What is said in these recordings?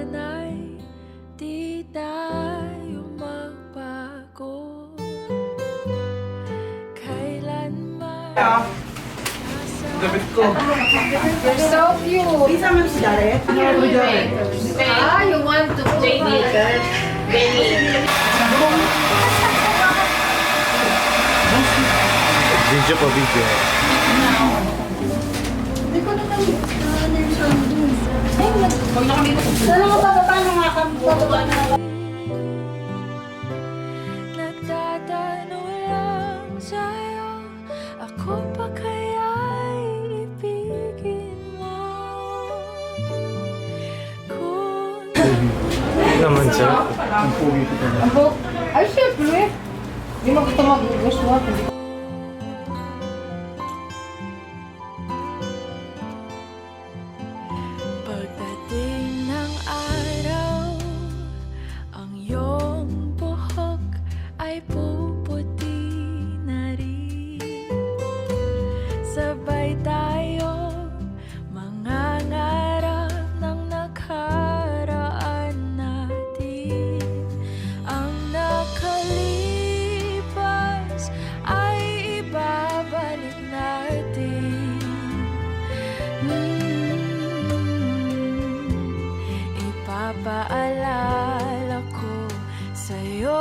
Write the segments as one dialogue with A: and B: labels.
A: sana'y di tayo magbago. Kailanman
B: Gamit ko.
C: You're so cute.
D: Bisa man si Jared.
C: You want to put
B: Video po, video.
D: Hindi ko na kami. Huwag na kami. Sana ka ba? Paano nga kami?
A: Nagtatanong lang sa'yo, ako pa kaya'y ibigin mo? Kung
B: Naman sir.
C: Ay, syempre. Hindi mo gusto mag-gusto.
A: pagdating ng araw, ang iyong buhok ay puputi na rin. Sabay tayo mangangarap ng nakaraan natin. Ang nakalipas ay ibabalik natin. Ipapaalala ko sa'yo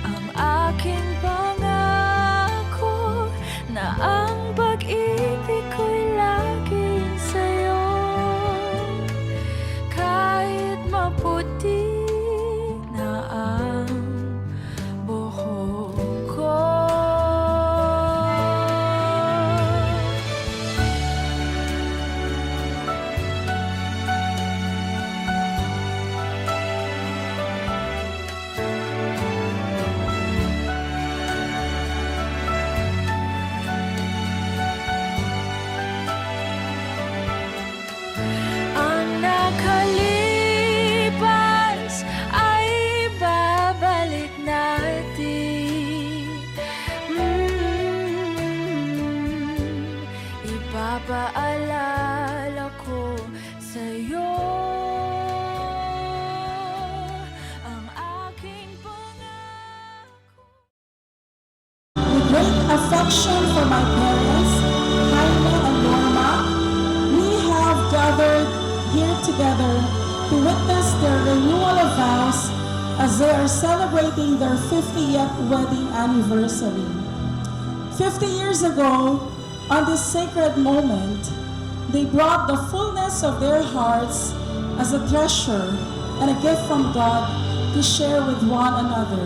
A: ang aking pangako na ang pag-ibig ko'y laging sa'yo. Kahit maputi na ang buhok ko. Ang nakalipas ay babalik natin. Ipapaalala ko sa'yo ang aking pangako.
E: With great affection for my parents, Jaime and Norma, we have gathered here together to witness their renewal of vows as they are celebrating their 50th wedding anniversary. 50 years ago, on this sacred moment, they brought the fullness of their hearts as a treasure and a gift from God to share with one another.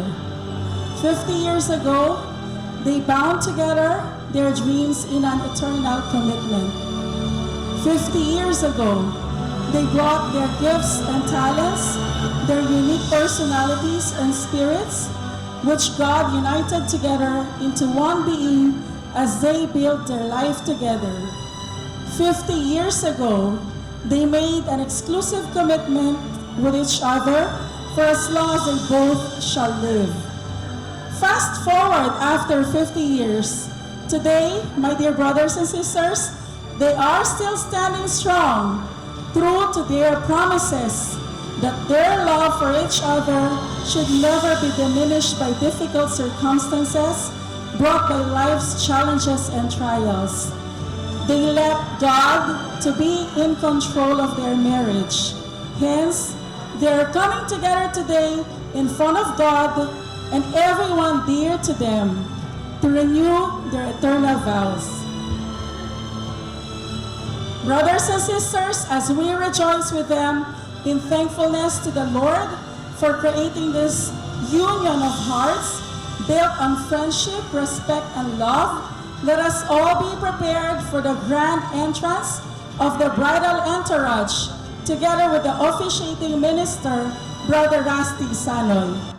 E: 50 years ago, they bound together their dreams in an eternal commitment. 50 years ago, they brought their gifts and talents, their unique personalities and spirits, which God united together into one being as they built their life together. 50 years ago, they made an exclusive commitment with each other for as long as they both shall live. Fast forward after 50 years. Today, my dear brothers and sisters, they are still standing strong, true to their promises that their love for each other should never be diminished by difficult circumstances brought by life's challenges and trials. They let God to be in control of their marriage. Hence, they are coming together today in front of God and everyone dear to them to renew their eternal vows. Brothers and sisters, as we rejoice with them in thankfulness to the Lord for creating this union of hearts built on friendship, respect, and love, let us all be prepared for the grand entrance of the bridal entourage, together with the officiating minister, Brother Rusty Sanoy.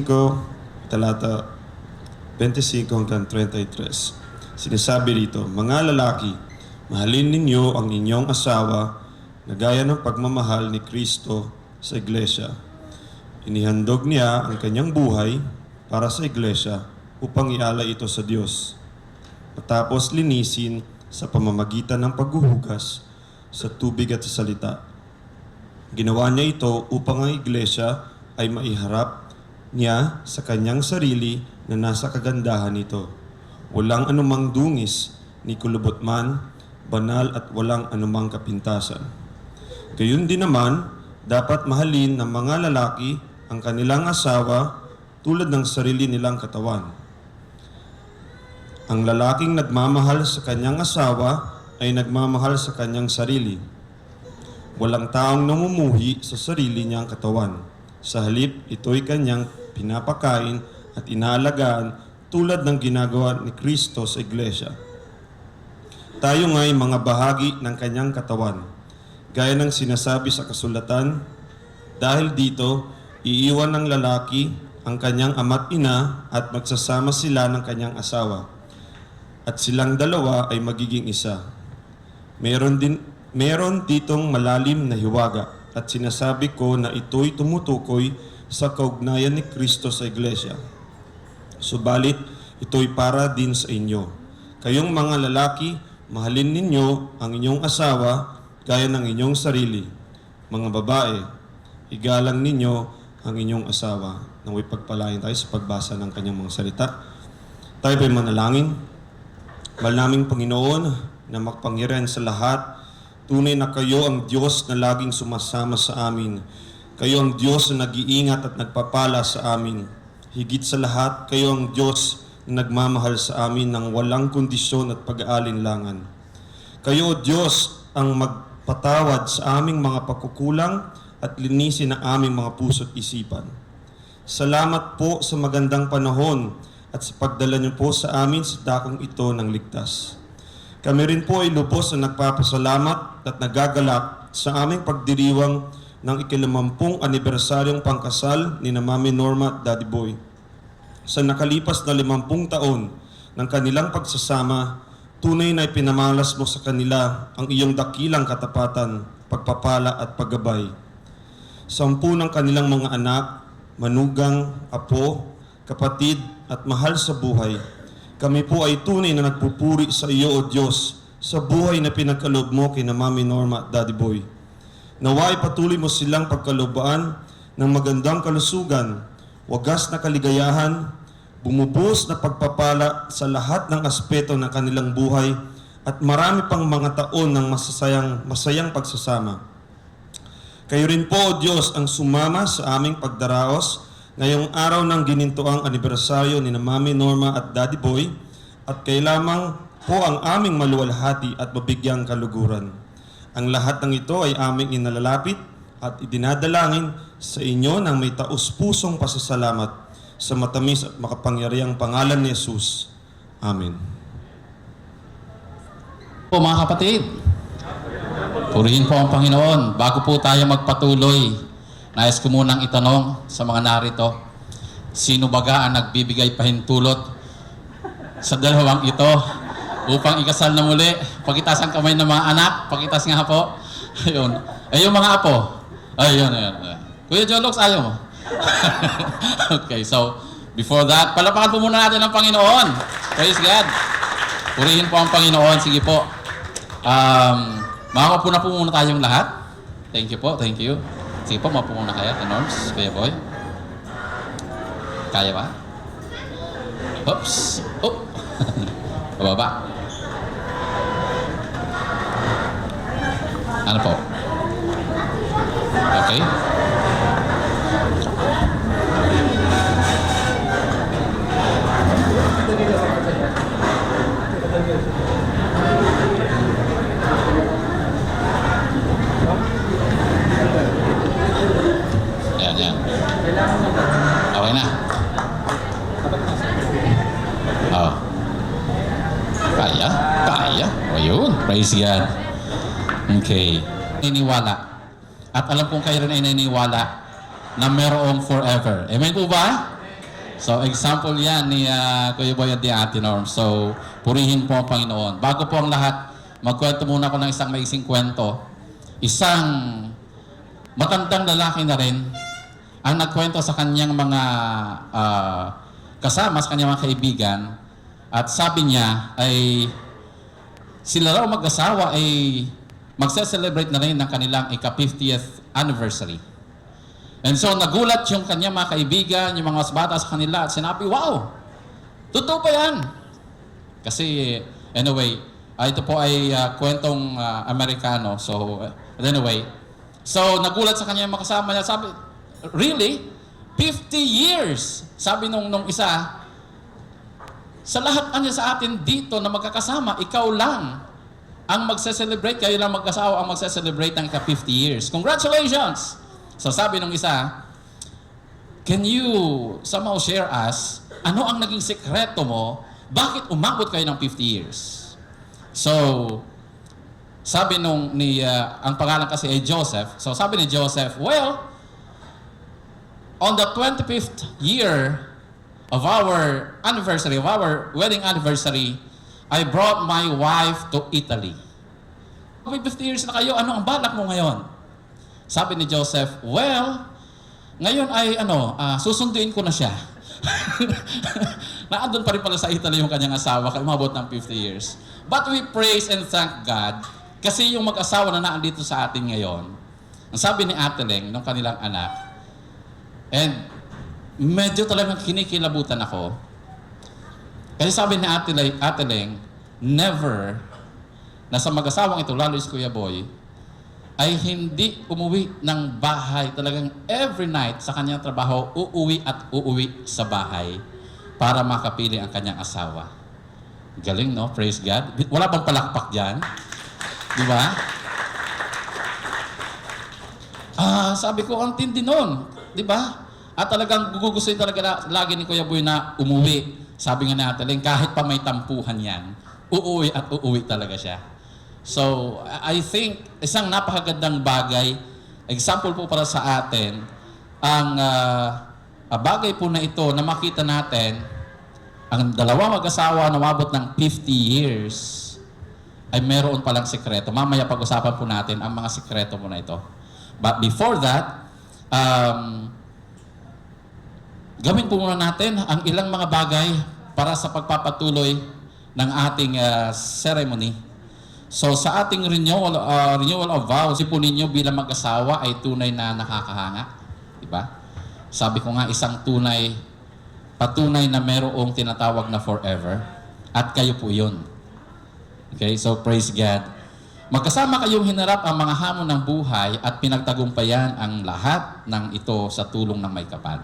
F: 5, talata 25 hanggang 33. Sinasabi rito, mga lalaki, mahalin ninyo ang inyong asawa na gaya ng pagmamahal ni Kristo sa iglesia. Inihandog niya ang kanyang buhay para sa iglesia upang ialay ito sa Diyos. Matapos linisin sa pamamagitan ng paghuhugas sa tubig at sa salita. Ginawa niya ito upang ang iglesia ay maiharap niya sa kanyang sarili na nasa kagandahan nito. Walang anumang dungis ni kulubot man, banal at walang anumang kapintasan. Gayun din naman, dapat mahalin ng mga lalaki ang kanilang asawa tulad ng sarili nilang katawan. Ang lalaking nagmamahal sa kanyang asawa ay nagmamahal sa kanyang sarili. Walang taong namumuhi sa sarili niyang katawan. Sa halip, ito'y kanyang pinapakain at inaalagaan tulad ng ginagawa ni Kristo sa iglesia. Tayo nga'y mga bahagi ng kanyang katawan. Gaya ng sinasabi sa kasulatan, dahil dito, iiwan ng lalaki ang kanyang ama't ina at magsasama sila ng kanyang asawa. At silang dalawa ay magiging isa. Meron ditong malalim na hiwaga at sinasabi ko na ito'y tumutukoy sa kaugnayan ni Kristo sa iglesia. Subalit, ito'y para din sa inyo. Kayong mga lalaki, mahalin ninyo ang inyong asawa gaya ng inyong sarili. Mga babae, igalang ninyo ang inyong asawa. Naway pagpalain tayo sa pagbasa ng kanyang mga salita. Tayo ba'y manalangin? Mahal naming Panginoon na makapangyarihan sa lahat, tunay na kayo ang Diyos na laging sumasama sa amin. Kayo ang Diyos na nag-iingat at nagpapala sa amin. Higit sa lahat, kayo ang Diyos na nagmamahal sa amin ng walang kondisyon at pag-aalinlangan. Kayo, Diyos, ang magpatawad sa aming mga pagkukulang at linisin ang aming mga puso't isipan. Salamat po sa magandang panahon at sa pagdala niyo po sa amin sa dakong ito ng ligtas. Kami rin po ay lubos na nagpapasalamat at nagagalak sa aming pagdiriwang ng ika-50 anibersaryong pangkasal ni na Mami Norma at Daddy Boy. Sa nakalipas na 50 taon ng kanilang pagsasama, tunay na ipinamalas mo sa kanila ang iyong dakilang katapatan, pagpapala at paggabay. 10 ng kanilang mga anak, manugang, apo, kapatid at mahal sa buhay. Kami po ay tunay na nagpupuri sa iyo, O Diyos, sa buhay na pinagkaloob mo kina Mami Norma at Daddy Boy. Naway patuloy mo silang pagkalooban ng magandang kalusugan, wagas na kaligayahan, bumubuhos na pagpapala sa lahat ng aspeto ng kanilang buhay at marami pang mga taon ng masayang pagsasama. Kayo rin po, O Diyos, ang sumama sa aming pagdaraos ngayong araw ng ginintoang anibersaryo ni na Mami Norma at Daddy Boy at kay lamang po ang aming maluwalhati at mabigyang kaluguran. Ang lahat ng ito ay aming inalalapit at idinadalangin sa inyo ng may taus-pusong pasasalamat sa matamis at makapangyarihang pangalan ni Jesus. Amen.
G: Po mga kapatid, purihin po ang Panginoon. Bago po tayo magpatuloy, nais ko munang itanong sa mga narito, sino baga ang nagbibigay pahintulot sa dalawang ito upang ikasal na muli? Pakitas ang kamay ng mga anak. Pakitas nga po. Ayun. Ayun mga apo. Ayun. Kuya Jolox, ayaw mo? Okay, so before that, palapakan po muna natin ang Panginoon. Praise God. Purihin po ang Panginoon. Sige po. Makapo na po muna tayong lahat. Thank you po. Thank you. Sige po, mapo muna kayo. Norms, Kuya Boy. Kaya ba? Oops. Oh. Bababa. Ano po? Okay. Yan. Okay na. Oh. Kaya. O yun. Praise God. Okay. Naniniwala. At alam kong kayo rin ay naniniwala na mayroong forever. Amen po ba? So, example yan ni Kuya Boy at ni Ate Norm. So, purihin po ang Panginoon. Bago po ang lahat, magkwento muna ako ng isang maising kwento. Isang matandang lalaki na rin ang nagkwento sa kanyang mga kasama, sa kanyang mga kaibigan. At sabi niya ay sila raw mag-asawa ay magse-celebrate na rin ng kanilang ika-50th anniversary. And so nagulat yung kanyang mga kaibigan, yung mga bata sa kanila at sinabi, wow! Totoo pa yan! Kasi anyway, ito po ay kwentong Amerikano. So anyway, so nagulat sa kanyang mga kasama niya. Sabi, really? 50 years! Sabi nung isa, sa lahat niya sa atin dito na magkakasama, ikaw lang ang magse-celebrate, kayo lang mag-asawa ang magse-celebrate ng ika-50 years. Congratulations! So sabi nung isa, can you somehow share us, ano ang naging sekreto mo, bakit umabot kayo ng 50 years? So, sabi ang pangalan kasi ay Joseph. So sabi ni Joseph, well, on the 25th year of our anniversary, of our wedding anniversary, I brought my wife to Italy. May 50 years na kayo, ano ang balak mo ngayon? Sabi ni Joseph, well, ngayon ay susunduin ko na siya. Naandun pa rin pala sa Italy yung kanyang asawa, kaya umabot ng 50 years. But we praise and thank God, kasi yung mag-asawa na naandito sa atin ngayon, ang sabi ni Ate Leng, nung kanilang anak, and medyo talagang kinikilabutan ako. Kasi sabi ni Ate Leng, never na sa mag-asawang ito, lalo si Kuya Boy, ay hindi umuwi ng bahay. Talagang every night sa kanyang trabaho, uuwi sa bahay para makapili ang kanyang asawa. Galing, no? Praise God. Wala bang palakpak dyan? Di ba? Sabi ko, ang tindi nun. Di ba? At talagang gugustuhin talaga lagi ni Kuya Boy na umuwi. Sabi nga natin, kahit pa may tampuhan yan, uuwi talaga siya. So, I think, isang napakagandang bagay, example po para sa atin, ang bagay po na ito na makita natin, ang dalawa mag-asawa na umabot ng 50 years, ay meron palang sekreto. Mamaya pag-usapan po natin ang mga sekreto po na ito. But before that, gawin po muna natin ang ilang mga bagay para sa pagpapatuloy ng ating ceremony. So sa ating renewal of vows, po ninyo bilang mag-asawa ay tunay na nakakahanga. Diba? Sabi ko nga, isang patunay na merong tinatawag na forever. At kayo po yun. Okay, so praise God. Magkasama kayong hinarap ang mga hamon ng buhay at pinagtagumpayan ang lahat ng ito sa tulong ng may kapal.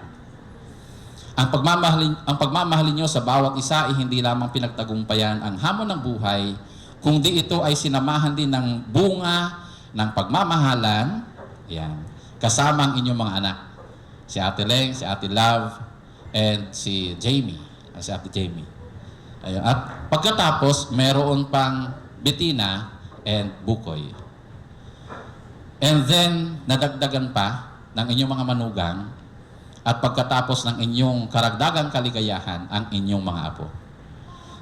G: Ang pagmamahalin nyo sa bawat isa ay hindi lamang pinagtagumpayan ang hamon ng buhay, kundi ito ay sinamahan din ng bunga ng pagmamahalan, yan, kasama ang inyong mga anak. Si Ate Leng, si Ate Love, and si Jamie, si Ate Jamie. Ayun. At pagkatapos, meron pang Bettina and Bukoy. And then, nadagdagan pa ng inyong mga manugang at pagkatapos ng inyong karagdagang kaligayahan ang inyong mga apo.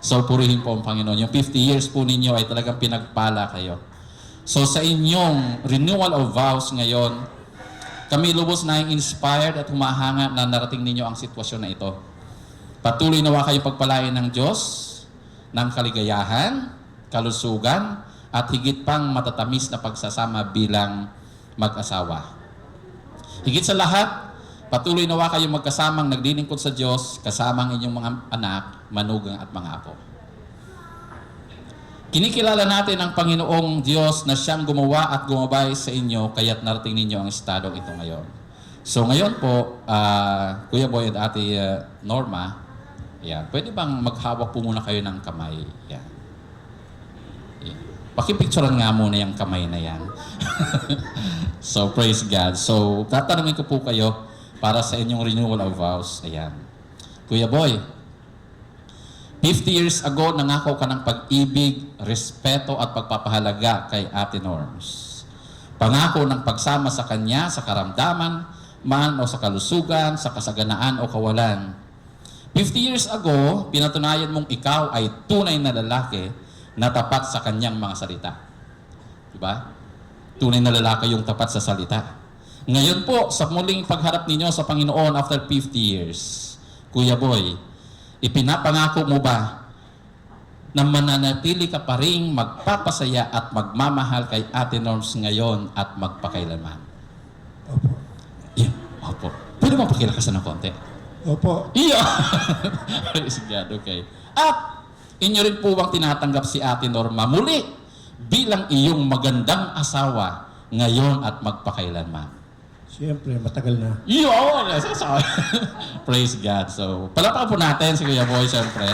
G: So, purihin po ang Panginoon. Yung 50 years po ninyo ay talagang pinagpala kayo. So, sa inyong renewal of vows ngayon, kami lubos na inspired at humahanga na narating ninyo ang sitwasyon na ito. Patuloy nawa kayo pagpalain ng Diyos, ng kaligayahan, kalusugan, at higit pang matatamis na pagsasama bilang mag-asawa. Higit sa lahat, patuloy nawa kayo magkasamang naglilingkod sa Diyos, kasama ang inyong mga anak, manugang at mga apo. Kinikilala natin ang Panginoong Diyos na siyang gumawa at gumabay sa inyo, kaya't narating ninyo ang estadong ito ngayon. So ngayon po, Kuya Boy at Ate Norma, yan, pwede bang maghawak po muna kayo ng kamay? Yan. Yan. Pakipicturean nga muna yung kamay na yan. So praise God. So tatanungin ko po kayo para sa inyong renewal of vows. Ayan. Kuya Boy, 50 years ago, nangako ka ng pag-ibig, respeto at pagpapahalaga kay Ate Norms. Pangako ng pagsama sa kanya sa karamdaman, man o sa kalusugan, sa kasaganaan o kawalan. 50 years ago, pinatunayan mong ikaw ay tunay na lalaki na tapat sa kanyang mga salita. Diba? Tunay na lalaki yung tapat sa salita. Ngayon po, sa muling pagharap ninyo sa Panginoon after 50 years, Kuya Boy, ipinapangako mo ba na mananatili ka pa rin magpapasaya at magmamahal kay Ate Norms ngayon at magpakailanman?
H: Opo.
G: Yeah, opo. Pwede mo pakilakasan ng konti?
H: Opo.
G: Iya! Praise God, okay. At inyo rin po bang tinatanggap si Ate Norma muli bilang iyong magandang asawa ngayon at magpakailanman?
H: Siyempre, matagal na.
G: Iyo! Praise God. So, palapakan po natin si Kuya Boy, siyempre.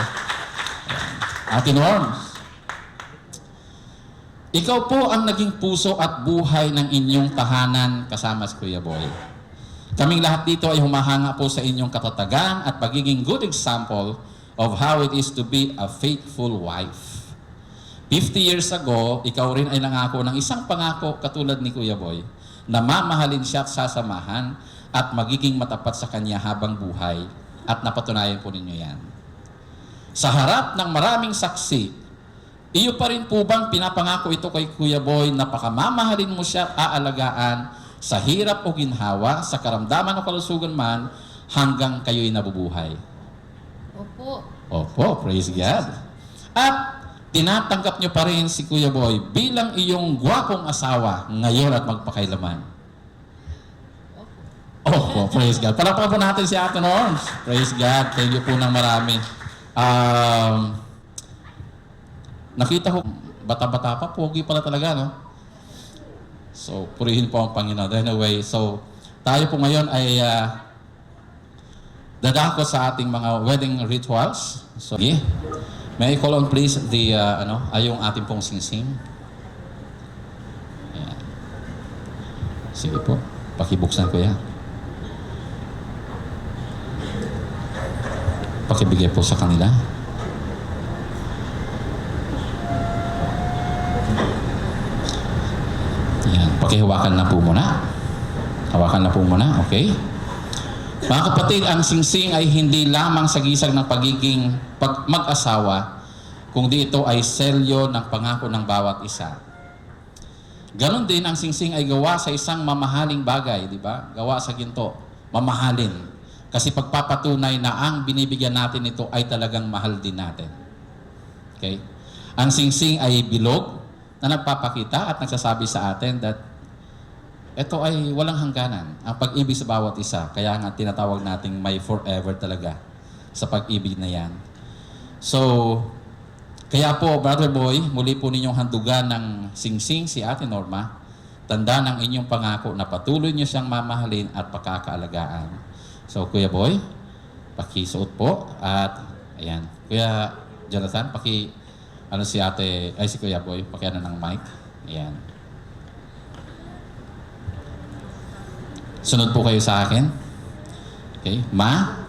G: Ate Norms, ikaw po ang naging puso at buhay ng inyong tahanan kasama si Kuya Boy. Kaming lahat dito ay humahanga po sa inyong katatagan at pagiging good example of how it is to be a faithful wife. 50 years ago, ikaw rin ay nangako ng isang pangako katulad ni Kuya Boy na mamahalin siya at sasamahan at magiging matapat sa kanya habang buhay at napatunayan po ninyo yan. Sa harap ng maraming saksi, iyo pa rin po bang pinapangako ito kay Kuya Boy na pakamamahalin mo siya at aalagaan sa hirap o ginhawa, sa karamdaman o kalusugan man, hanggang kayo'y nabubuhay?
C: Opo.
G: Opo, praise God. At tinatanggap niyo pa rin si Kuya Boy bilang iyong gwapong asawa ngayon at magpakailaman? Opo, praise God. Palakpakan po natin si Ate Norms. Praise God. Thank you po ng marami. Nakita ko, bata-bata pa, pogi pala talaga, no? So, purihin po ang Panginoon. Anyway, so, tayo po ngayon ay dadako sa ating mga wedding rituals. So, may I call on please the, yung ating pong singsing. Ayan. Sige po, pakibuksan ko yan. Pakibigay po sa kanila. Yan, pakihawakan na po muna. Hawakan na po muna, okay? Mga kapatid, ang singsing ay hindi lamang sagisag ng pagiging mag-asawa, kundi ito ay selyo ng pangako ng bawat isa. Ganon din, ang singsing ay gawa sa isang mamahaling bagay, di ba? Gawa sa ginto, mamahalin. Kasi pagpapatunay na ang binibigyan natin ito ay talagang mahal din natin. Okay? Ang singsing ay bilog na nagpapakita at nagsasabi sa atin that ito ay walang hangganan, ang pag-ibig sa bawat isa. Kaya nga tinatawag nating may forever talaga sa pag-ibig na yan. So, kaya po, Brother Boy, muli po ninyong handugan ng singsing si Ate Norma. Tanda ng inyong pangako na patuloy niyo siyang mamahalin at pagkakaalagaan. So, Kuya Boy, pakisuot po. At, ayan, Kuya Jonathan, si Kuya Boy, pakiano ng mic. Ayan. Sunod po kayo sa akin. Okay. Ma,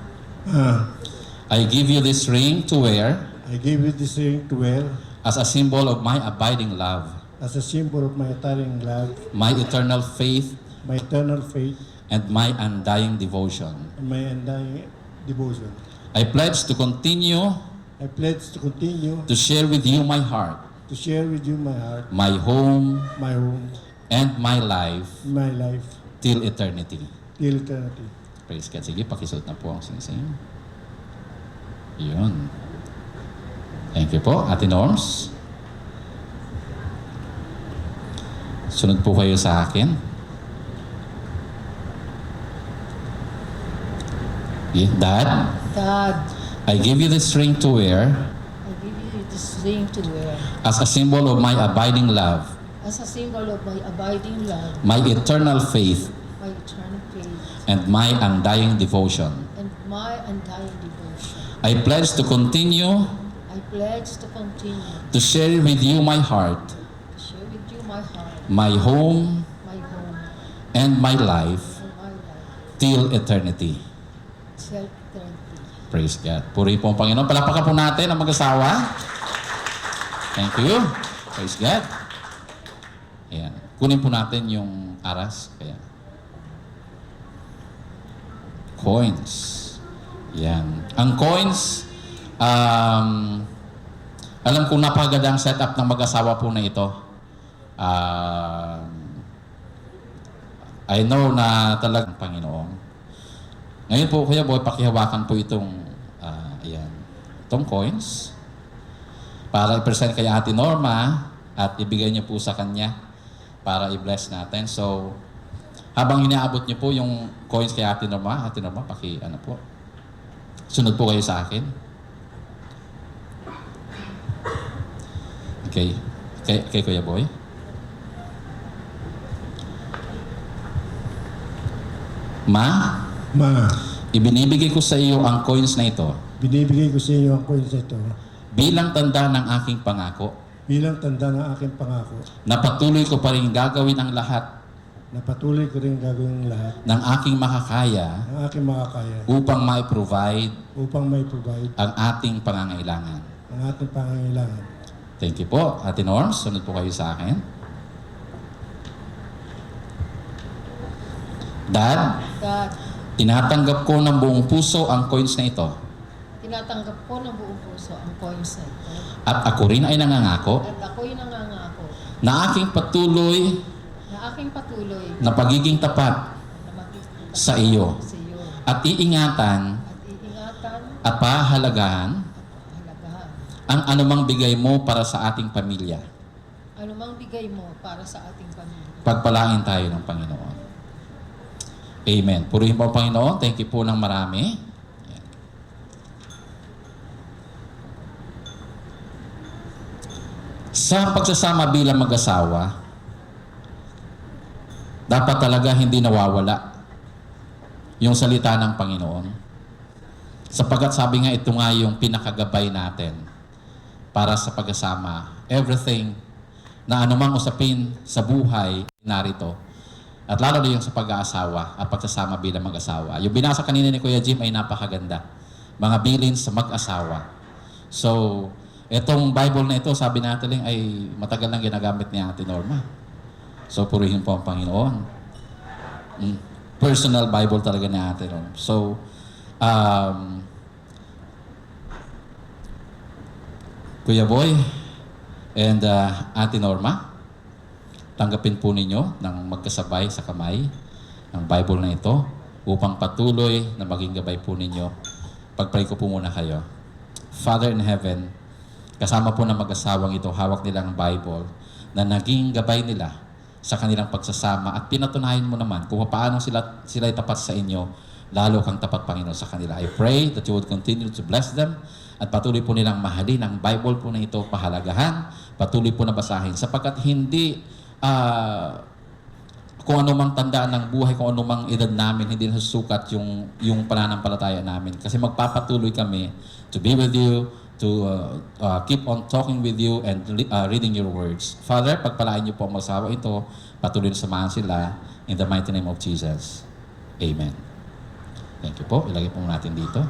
G: I give you this ring to wear
H: I give you this ring to wear
G: as a symbol of my abiding love,
H: as a symbol of my eternal love,
G: my eternal faith,
H: my eternal faith,
G: and my undying devotion.
H: and my undying devotion.
G: I pledge to continue
H: I pledge to continue
G: to share with you my heart,
H: to share with you my heart,
G: my home,
H: my home,
G: and my life
H: my life,
G: till eternity.
H: till eternity.
G: Praise God. Sige, pakisuot na po ang singsing. Yun. Thank you po, Ate Norms. Sunod po kayo sa akin. Yeah, Dad,
C: Dad,
G: I give you this ring to wear
C: I give you this ring to wear
G: as a symbol of my abiding love,
C: as a symbol of my abiding love,
G: my eternal faith,
C: my eternal faith,
G: and my undying devotion.
C: and my undying devotion.
G: I pledge to continue
C: I pledge to continue
G: to share with you my heart,
C: to share with you my heart,
G: my home,
C: my home,
G: and my life
C: and my life,
G: till eternity.
C: self-eternity.
G: Praise God. Puri po ang Panginoon. Palapakan po natin ang mag-asawa. Thank you. Praise God. Ayan. Kunin po natin yung aras. Kaya. Coins. Yan. Ang coins, alam kong napaganda ang setup ng mag-asawa po na ito. I know na talagang Panginoon. Ngayon po, Kuya Boy, pakihawakan po itong itong coins para i-present kay Ate Norma at ibigay niyo po sa kanya para i-bless natin. So, habang inaabot niyo po yung coins kay Ate Norma, po. Sunod po kayo sa akin. Okay. Kay Kuya Boy. Ma, ibinibigay ko sa iyo ang coins na ito
H: Binibigay ko sa iyo ang coins na ito
G: bilang tanda ng aking pangako
H: bilang tanda ng aking pangako
G: na patuloy ko pa rin gagawin ang lahat
H: na patuloy ko rin gagawin lahat
G: ng aking makakaya
H: ng aking makakaya
G: upang ma-provide
H: upang may provide
G: ang ating pangangailangan.
H: ang ating pangangailangan.
G: Thank you po. Ate Norms, sunod po kayo sa akin. Dad,
C: Dad,
G: tinatanggap ko ng buong puso ang coins na ito
C: tinatanggap ko ng buong puso ang coins na ito.
G: at ako rin ay nangangako
C: At ako'y nangangako
G: na aking patuloy
C: na aking patuloy
G: na pagiging tapat
C: na makikita
G: sa iyo
C: sa iyo
G: at iingatan
C: at iingatan
G: at pahalagahan
C: at halagahan
G: ang anumang bigay mo para sa ating pamilya.
C: anumang bigay mo para sa ating pamilya.
G: Pagpalain tayo ng Panginoon. Amen. Purihin po ang Panginoon. Thank you po ng marami. Yan. Sa pagsasama bilang mag-asawa, dapat talaga hindi nawawala yung salita ng Panginoon. Sapagkat sabi nga ito nga yung pinakagabay natin para sa pag-asama. Everything na anumang usapin sa buhay narito. At lalo na yung sa pag-aasawa at pagsasama bilang mag-asawa. Yung binasa kanina ni Kuya Jim ay napakaganda. Mga bilin sa mag-asawa. So, itong Bible na ito, sabi natin ay matagal nang ginagamit ni Ate Norma. So, purihin po ang Panginoon. Personal Bible talaga ni Ate Norma. So, Kuya Boy and Ate Norma, tanggapin po ninyo ng magkasabay sa kamay ang Bible na ito upang patuloy na maging gabay po ninyo. Pag-pray ko po muna kayo. Father in heaven, kasama po ng mag-asawang ito, hawak nila ang Bible na naging gabay nila sa kanilang pagsasama at pinatunayan mo naman kung paano sila ay tapat sa inyo, lalo kang tapat, Panginoon, sa kanila. I pray that you would continue to bless them at patuloy po nilang mahalin ang Bible po na ito, pahalagahan, patuloy po na basahin sapagkat hindi kung anumang tandaan ng buhay, kung anumang edad namin, hindi nasusukat yung pananampalataya namin. Kasi magpapatuloy kami to be with you, to keep on talking with you and reading your words. Father, pagpalain niyo po ang mag-asawa ito, patuloy na samahan sila in the mighty name of Jesus. Amen. Thank you po. Ilagay po natin dito.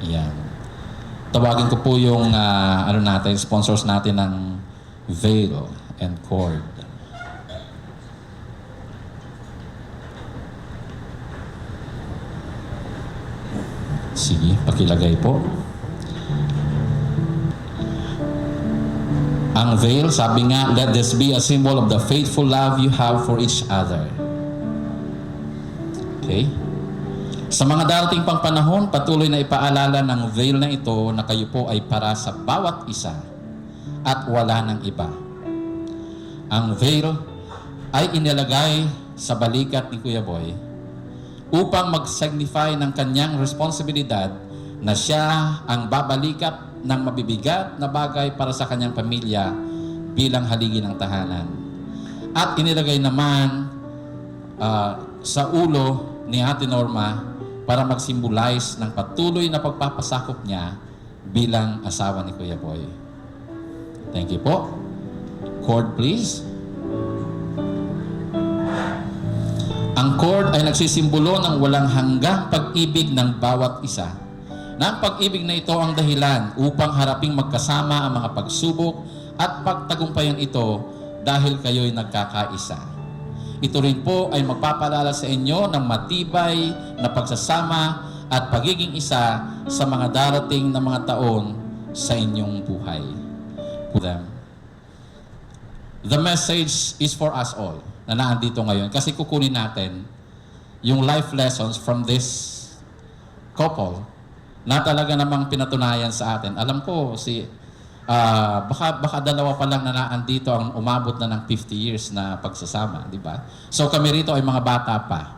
G: Ayan. Tawagin ko po yung sponsors natin ng veil and cord. Sige, pakilagay po. Ang veil, sabi nga, let this be a symbol of the faithful love you have for each other. Okay? Sa mga darating pang panahon, patuloy na ipaalala ng veil na ito na kayo po ay para sa bawat isa at wala ng iba. Ang veil ay inilagay sa balikat ni Kuya Boy upang mag-signify ng kanyang responsibilidad na siya ang babalikat ng mabibigat na bagay para sa kanyang pamilya bilang haligi ng tahanan. At inilagay naman sa ulo ni Ate Norma para mag-symbolize ng patuloy na pagpapasakop niya bilang asawa ni Kuya Boy. Thank you po. Cord, please. Ang cord ay nagsisimbolo ng walang hanggang pag-ibig ng bawat isa. Na ang pag-ibig na ito ang dahilan upang haraping magkasama ang mga pagsubok at pagtagumpayan ito dahil kayo'y nagkakaisa. ito rin po ay magpapaalala sa inyo ng matibay na pagsasama at pagiging isa sa mga darating na mga taon sa inyong buhay. The message is for us all na naandito ngayon kasi kukunin natin yung life lessons from this couple na talaga namang pinatunayan sa atin. Alam ko baka dalawa pa lang na naandito ang umabot na ng 50 years na pagsasama, di ba? So kami rito ay mga bata pa.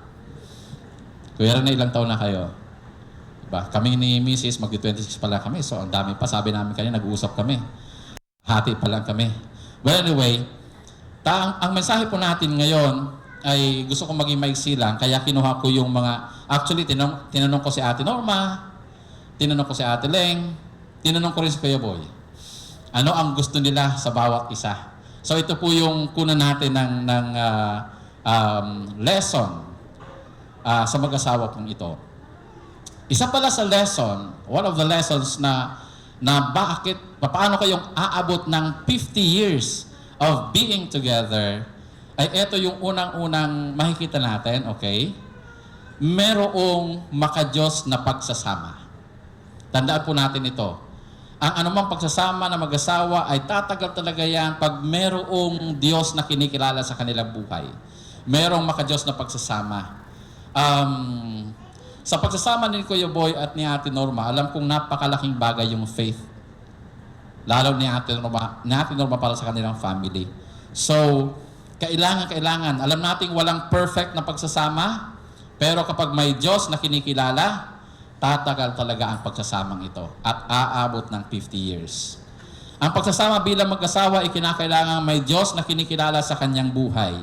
G: Kuya na ilang taon na kayo? Diba? Kami ni Mrs. mag-26 pa lang kami. So ang dami pa. Sabi namin kanina, nag-uusap kami. Hati pa lang kami. But anyway, ang mensahe po natin ngayon ay gusto kong maging maiksi lang. Kaya kinuha ko yung mga... Actually, tinanong ko si Ate Norma, tinanong ko si Ate Leng, tinanong ko rin si Kuya Boy. Ano ang gusto nila sa bawat isa? So ito po yung kunan natin ng lesson sa mag-asawa kong ito. Isa pala sa lesson, one of the lessons na bakit, paano kayong aabot ng 50 years of being together, ay ito yung unang-unang makikita natin, okay? Merong makadiyos na pagsasama. Tandaan po natin ito. Ang anumang pagsasama na mag-asawa ay tatagal talaga yan pag merong Diyos na kinikilala sa kanilang buhay. Merong makadiyos na pagsasama. Sa pagsasama ni Kuya Boy at ni Ate Norma, alam kong napakalaking bagay yung faith. Lalo ni Ate Norma para sa kanilang family. So, kailangan. Alam natin walang perfect na pagsasama, pero kapag may Diyos na kinikilala, tatagal talaga ang pagsasamang ito at aabot ng 50 years. Ang pagsasama bilang mag-asawa ay kinakailangan may Diyos na kinikilala sa kanyang buhay.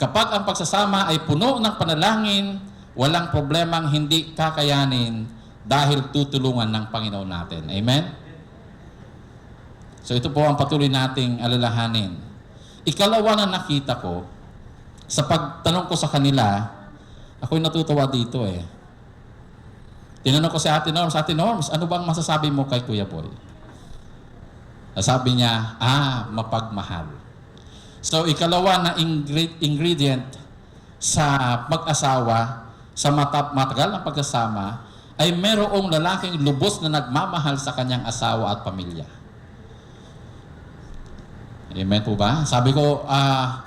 G: Kapag ang pagsasama ay puno ng panalangin, walang problemang hindi kakayanin dahil tutulungan ng Panginoon natin. Amen? So ito po ang patuloy nating alalahanin. Ikalawa na nakita ko, sa pagtanong ko sa kanila, ako'y natutuwa dito eh. Tinanong ko si Ate Norms, Ate Norms, ano bang masasabi mo kay Kuya Boy? Sabi niya, mapagmahal. So ikalawa na ingredient sa mag-asawa, sa matagal ng pagsasama, ay merong lalaking lubos na nagmamahal sa kanyang asawa at pamilya. Amen po ba? Sabi ko,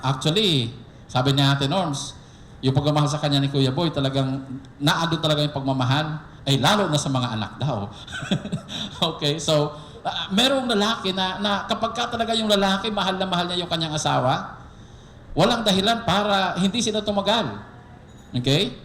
G: actually, sabi niya Ate Norms, yung pagmamahal sa kanya ni Kuya Boy, talagang naandun talaga yung pagmamahal, ay lalo na sa mga anak daw. Okay, so, merong lalaki na kapag ka talaga yung lalaki, mahal na mahal niya yung kanyang asawa, walang dahilan para hindi sila tumagal. Okay?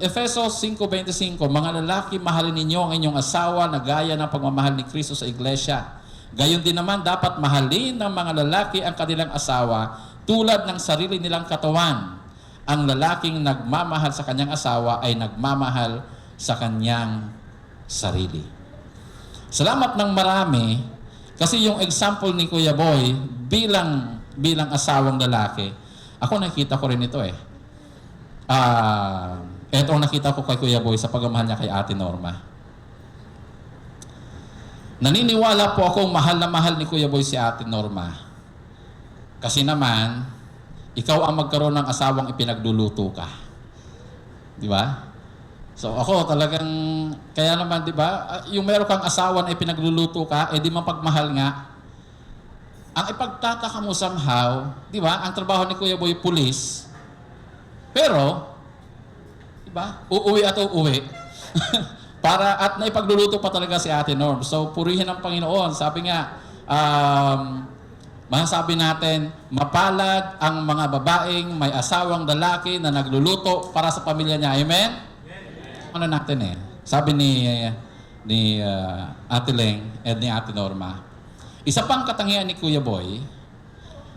G: Efesos 5:25, mga lalaki, mahalin ninyo ang inyong asawa na gaya ng pagmamahal ni Kristo sa iglesia. Gayon din naman, dapat mahalin ng mga lalaki ang kanilang asawa tulad ng sarili nilang katawan. Ang lalaking nagmamahal sa kanyang asawa ay nagmamahal sa kanyang sarili. Salamat ng marami kasi yung example ni Kuya Boy bilang asawang lalaki, ako nakita ko rin ito eh. Ito ang nakita ko kay Kuya Boy sa pagmamahal niya kay Ate Norma. Naniniwala po akong mahal na mahal ni Kuya Boy si Ate Norma. Kasi naman, ikaw ang magkaroon ng asawang ipinagluluto ka. Di ba? So ako talagang, kaya naman di ba, yung meron kang asawa na ipinagluluto ka, di mapagmahal nga. Ang ipagtataka mo somehow, di ba, ang trabaho ni Kuya Boy pulis, pero, di ba, uuwi at uuwi. At naipagluluto pa talaga si Ate Norm. So purihin ang Panginoon. Sabi nga, masasabi natin, mapalad ang mga babaeng may asawang lalaki na nagluluto para sa pamilya niya. Amen? Ano natin eh. Sabi ni Ate Leng at ni Ate Norma, isa pang katangian ni Kuya Boy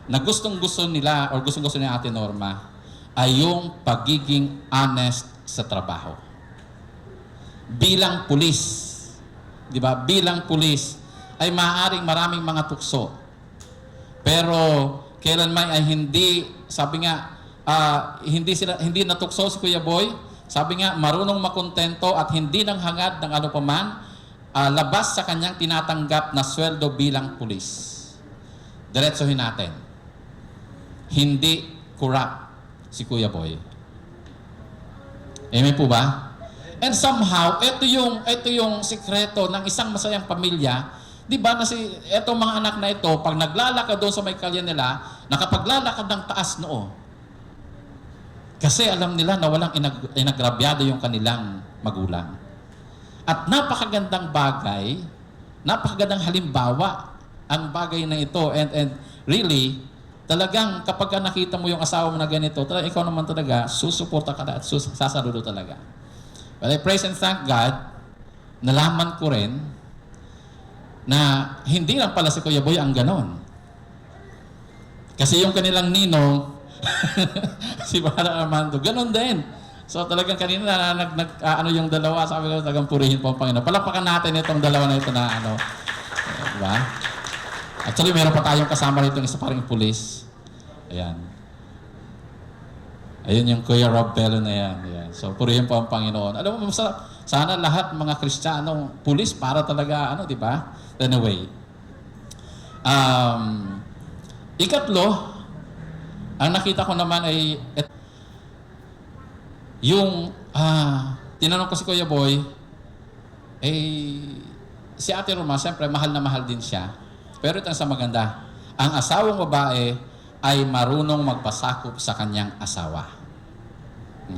G: na gustong-gusto nila or gustong-gusto ni Ate Norma ay yung pagiging honest sa trabaho. Bilang pulis, di ba? Bilang pulis ay maaaring maraming mga tukso. Pero kailanman ay hindi, sabi nga, hindi natukso si Kuya Boy. Sabi nga, marunong makontento at hindi nang hangad ng ano paman, labas sa kanyang tinatanggap na sweldo bilang pulis. Diretsohin natin. Hindi corrupt si Kuya Boy. Amen po ba? And somehow, ito yung sikreto ng isang masayang pamilya. Di ba na etong mga anak na ito, pag naglalakad doon sa may kalye nila, nakapaglalakad ng taas noo. Kasi alam nila na walang inagrabyado yung kanilang magulang. At napakagandang bagay, napakagandang halimbawa ang bagay na ito. And really, talagang kapag nakita mo yung asawa mo na ganito, talaga, ikaw naman talaga, susuporta ka na at sasaludo talaga. But I praise and thank God, nalaman ko rin na hindi lang pala si Kuya Boy ang ganon. Kasi yung kanilang ninong, si Parang Armando, ganon din. So talagang kanina ano yung dalawa, sabi ko talagang purihin po ang Panginoon. Palakpakan natin itong dalawa na ito na ano. Diba? Actually, meron pa tayong kasama rito ng isa paring pulis. Ayan. Ayun yung Kuya Rob Bello na yan. Ayan. So purihin po ang Panginoon. Alam mo, sana lahat mga Kristiyanong pulis para talaga, ano, di ba? Anyway. Ikatlo, ang nakita ko naman ay yung tinanong ko si Kuya Boy, si Ate Roma, siyempre mahal na mahal din siya. Pero ito ang sa maganda, ang asawang babae ay marunong magpasakop sa kanyang asawa.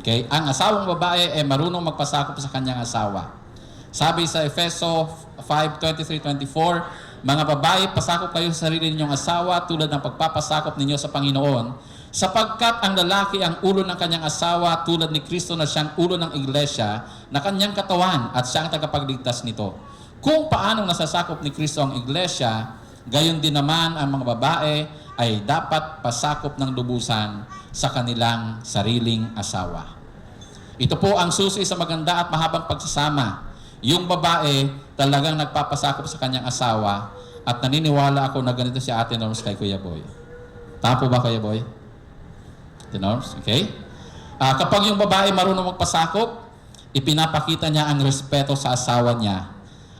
G: Okay? Ang asawang babae ay marunong magpasakop sa kanyang asawa. Sabi sa Efeso 5:23-24, mga babae, pasakop kayo sa sarili ninyong asawa tulad ng pagpapasakop ninyo sa Panginoon, sapagkat ang lalaki ang ulo ng kanyang asawa tulad ni Kristo na siyang ulo ng iglesia na kanyang katawan at siyang tagapagligtas nito. Kung paanong nasasakop ni Kristo ang iglesia, gayon din naman ang mga babae ay dapat pasakop ng lubusan sa kanilang sariling asawa. Ito po ang susi sa maganda at mahabang pagsasama. Yung babae talagang nagpapasakop sa kanyang asawa at naniniwala ako na ganito si Ate Norms kay Kuya Boy. Tama po ba, Kuya Boy? Ate Norms? Okay? Kapag yung babae marunong magpasakop, ipinapakita niya ang respeto sa asawa niya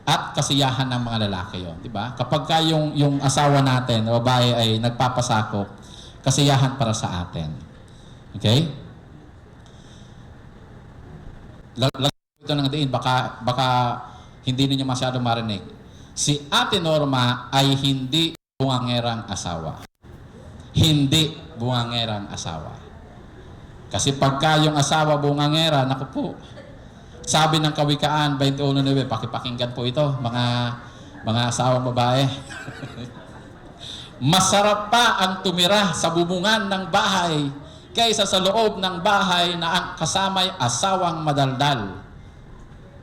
G: at kasiyahan ng mga lalaki yon, di ba? Kapag yung asawa natin, babae ay nagpapasakop, kasiyahan para sa atin. Okay? Ito ng diin, baka hindi ninyo masyadong marinig. Si Ate Norma ay hindi bungangerang asawa. Hindi bungangerang asawa. Kasi pagka yung asawa bungangera, naku po, sabi ng Kawikaan 21:9, pakipakinggan po ito, mga asawang babae. Masarap pa ang tumira sa bubungan ng bahay kaysa sa loob ng bahay na ang kasamay asawang madaldal.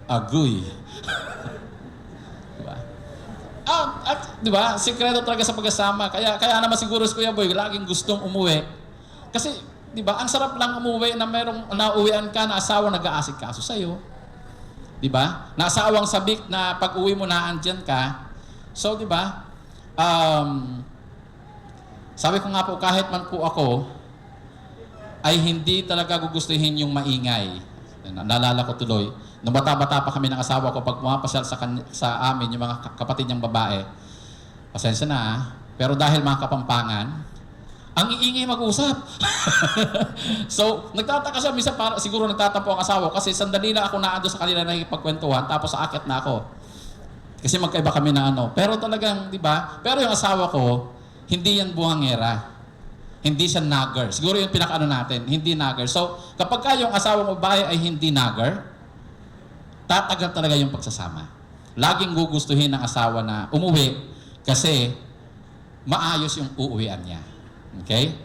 G: Agoy. Diba? Diba? Sikreto talaga sa pag-asama. Kaya naman siguro si Kuya Boy laging gustong umuwi. Kasi, diba, ang sarap lang umuwi na merong nauwian ka na asawa nag-aasikaso sa'yo. Diba? Na asawang sabik na pag-uwi mo na andyan ka. So, diba? Sabi ko nga po, kahit man po ako, ay hindi talaga gugustuhin yung maingay. Naalala ko tuloy, nung bata-bata pa kami ng asawa ko, pag pumapasyal sa amin, yung mga kapatid niyang babae, pasensya na pero dahil mga Kapampangan, ang iingay mag-usap. So, nagtataka siya, minsan siguro nagtatampo ang asawa kasi sandali lang ako naando sa kanila na ipagkwentuhan, tapos aakyat na ako. Kasi magkaiba kami na ano. Pero talagang, di ba? Pero yung asawa ko, hindi yan buhangera. Hindi siya nagger. Siguro yung pinaka-ano natin, hindi nagger. So, kapag ka yung asawang babae ay hindi nagger, tatagal talaga yung pagsasama. Laging gugustuhin ng asawa na umuwi kasi maayos yung uuwian niya. Okay?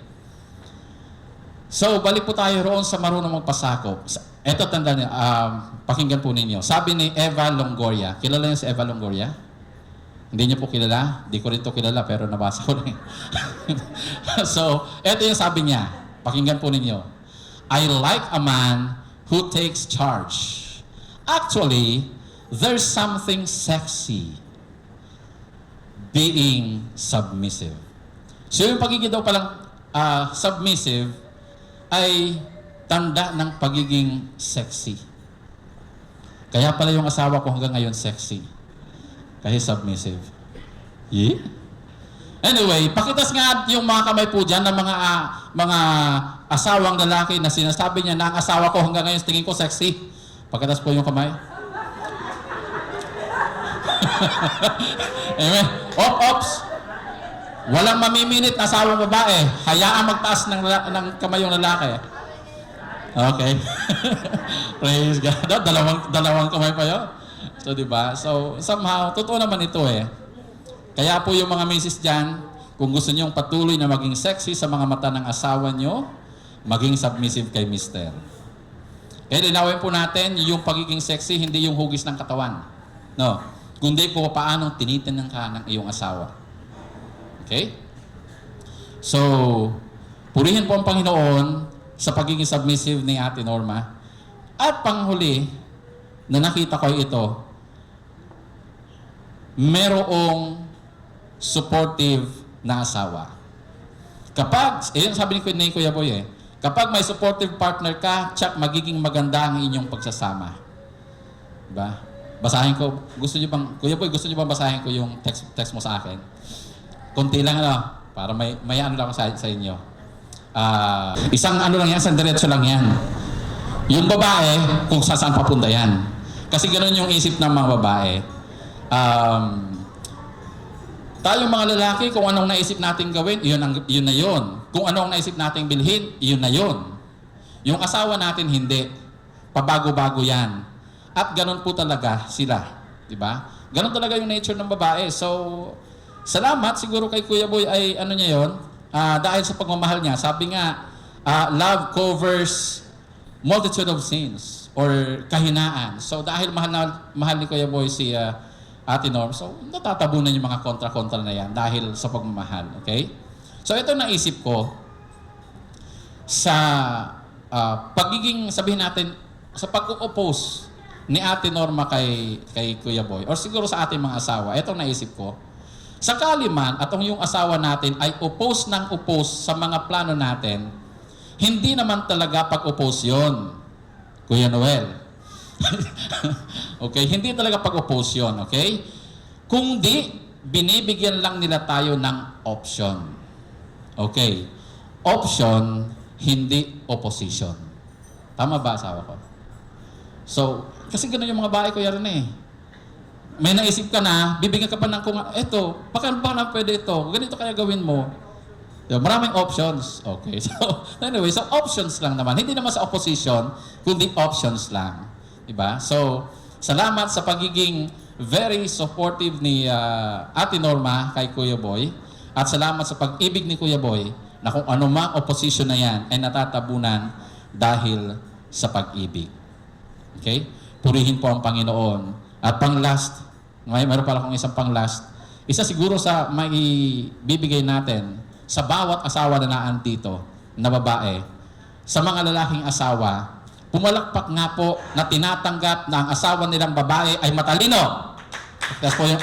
G: So, balik po tayo roon sa marunong magpasakop. Ito, tanda niyo, pakinggan po ninyo. Sabi ni Eva Longoria. Kilala niyo si Eva Longoria? Hindi niyo po kilala? Di ko rin to kilala, pero nabasa ko rin. So, ito yung sabi niya. Pakinggan po ninyo. I like a man who takes charge. Actually, there's something sexy being submissive. So, yung pagiging daw palang submissive ay tanda ng pagiging sexy. Kaya pala yung asawa ko hanggang ngayon sexy. Kasi submissive. Yeah? Anyway, pakitas nga yung mga kamay po dyan ng mga asawang lalaki na sinasabi niya na ang asawa ko hanggang ngayon tingin ko sexy. Pakitas po yung kamay. Amen. Ops. Walang mamiminit na asawang babae. Hayaan magtaas ng kamay yung lalaki. Okay. Praise God. Dalawang kamay pa yun. So, diba? So, somehow, totoo naman ito eh. Kaya po yung mga misis dyan, kung gusto nyong patuloy na maging sexy sa mga mata ng asawa nyo, maging submissive kay mister. Kaya linawin po natin, yung pagiging sexy, hindi yung hugis ng katawan. No. Kundi po paano tinitingnan ka ng iyong asawa. Okay? So, purihin po ang Panginoon sa pagiging submissive ni Ate Norma. At panghuli, na nakita ko ito, merong supportive na asawa. Kapag, yun sabi ni Kuya Boy kapag may supportive partner ka, tsak magiging maganda ang inyong pagsasama. Diba? Basahin ko, Kuya Boy, gusto niyo bang basahin ko yung text mo sa akin? Konti lang para may ano lang sa inyo. Isang ano lang yan, isang diretso lang yan. Yung babae, kung saan papunta yan. Kasi ganoon yung isip ng mga babae. Tayong mga lalaki, kung anong naisip nating gawin, yun na yun. Kung anong naisip nating bilhin, yun na yun. Yung asawa natin, hindi. Pabago-bago yan. At ganun po talaga sila. Diba? Ganun talaga yung nature ng babae. So, salamat siguro kay Kuya Boy ay ano niya yun, dahil sa pagmamahal niya. Sabi nga, love covers multitude of sins or kahinaan. So, dahil mahal ni Kuya Boy si Ate Norm, so natatabunan yung mga kontra-kontra na yan dahil sa pagmamahal. Okay? So ito naisip ko sa pagiging, sabihin natin, sa pag-oppose ni Ate Norma kay Kuya Boy or siguro sa ating mga asawa. Ito naisip ko. Sakali man at yung asawa natin ay oppose sa mga plano natin, hindi naman talaga pag-oppose yun, Kuya Noel. Okay? Hindi talaga pag-oppose yun, okay? Kung di, binibigyan lang nila tayo ng option. Okay? Option, hindi opposition. Tama ba, asawa ko? So, kasi gano'n yung mga bahay ko yan May naisip ka na, bibigyan ka pa ng kung, eto, baka na pwede ito, ganito kaya gawin mo. Diba? Maraming options. Okay? So, anyway, so options lang naman. Hindi naman sa opposition, kundi options lang. Diba? So, salamat sa pagiging very supportive ni Ate Norma kay Kuya Boy. At salamat sa pag-ibig ni Kuya Boy na kung anumang opposition na yan ay natatabunan dahil sa pag-ibig. Okay? Purihin po ang Panginoon. At pang-last, mayroon pala akong isang pang-last. Isa siguro sa maibibigay natin sa bawat asawa na naan dito na babae, sa mga lalaking asawa, pumalakpak nga po na tinatanggap na ang asawa nilang babae ay matalino. Tapos po yung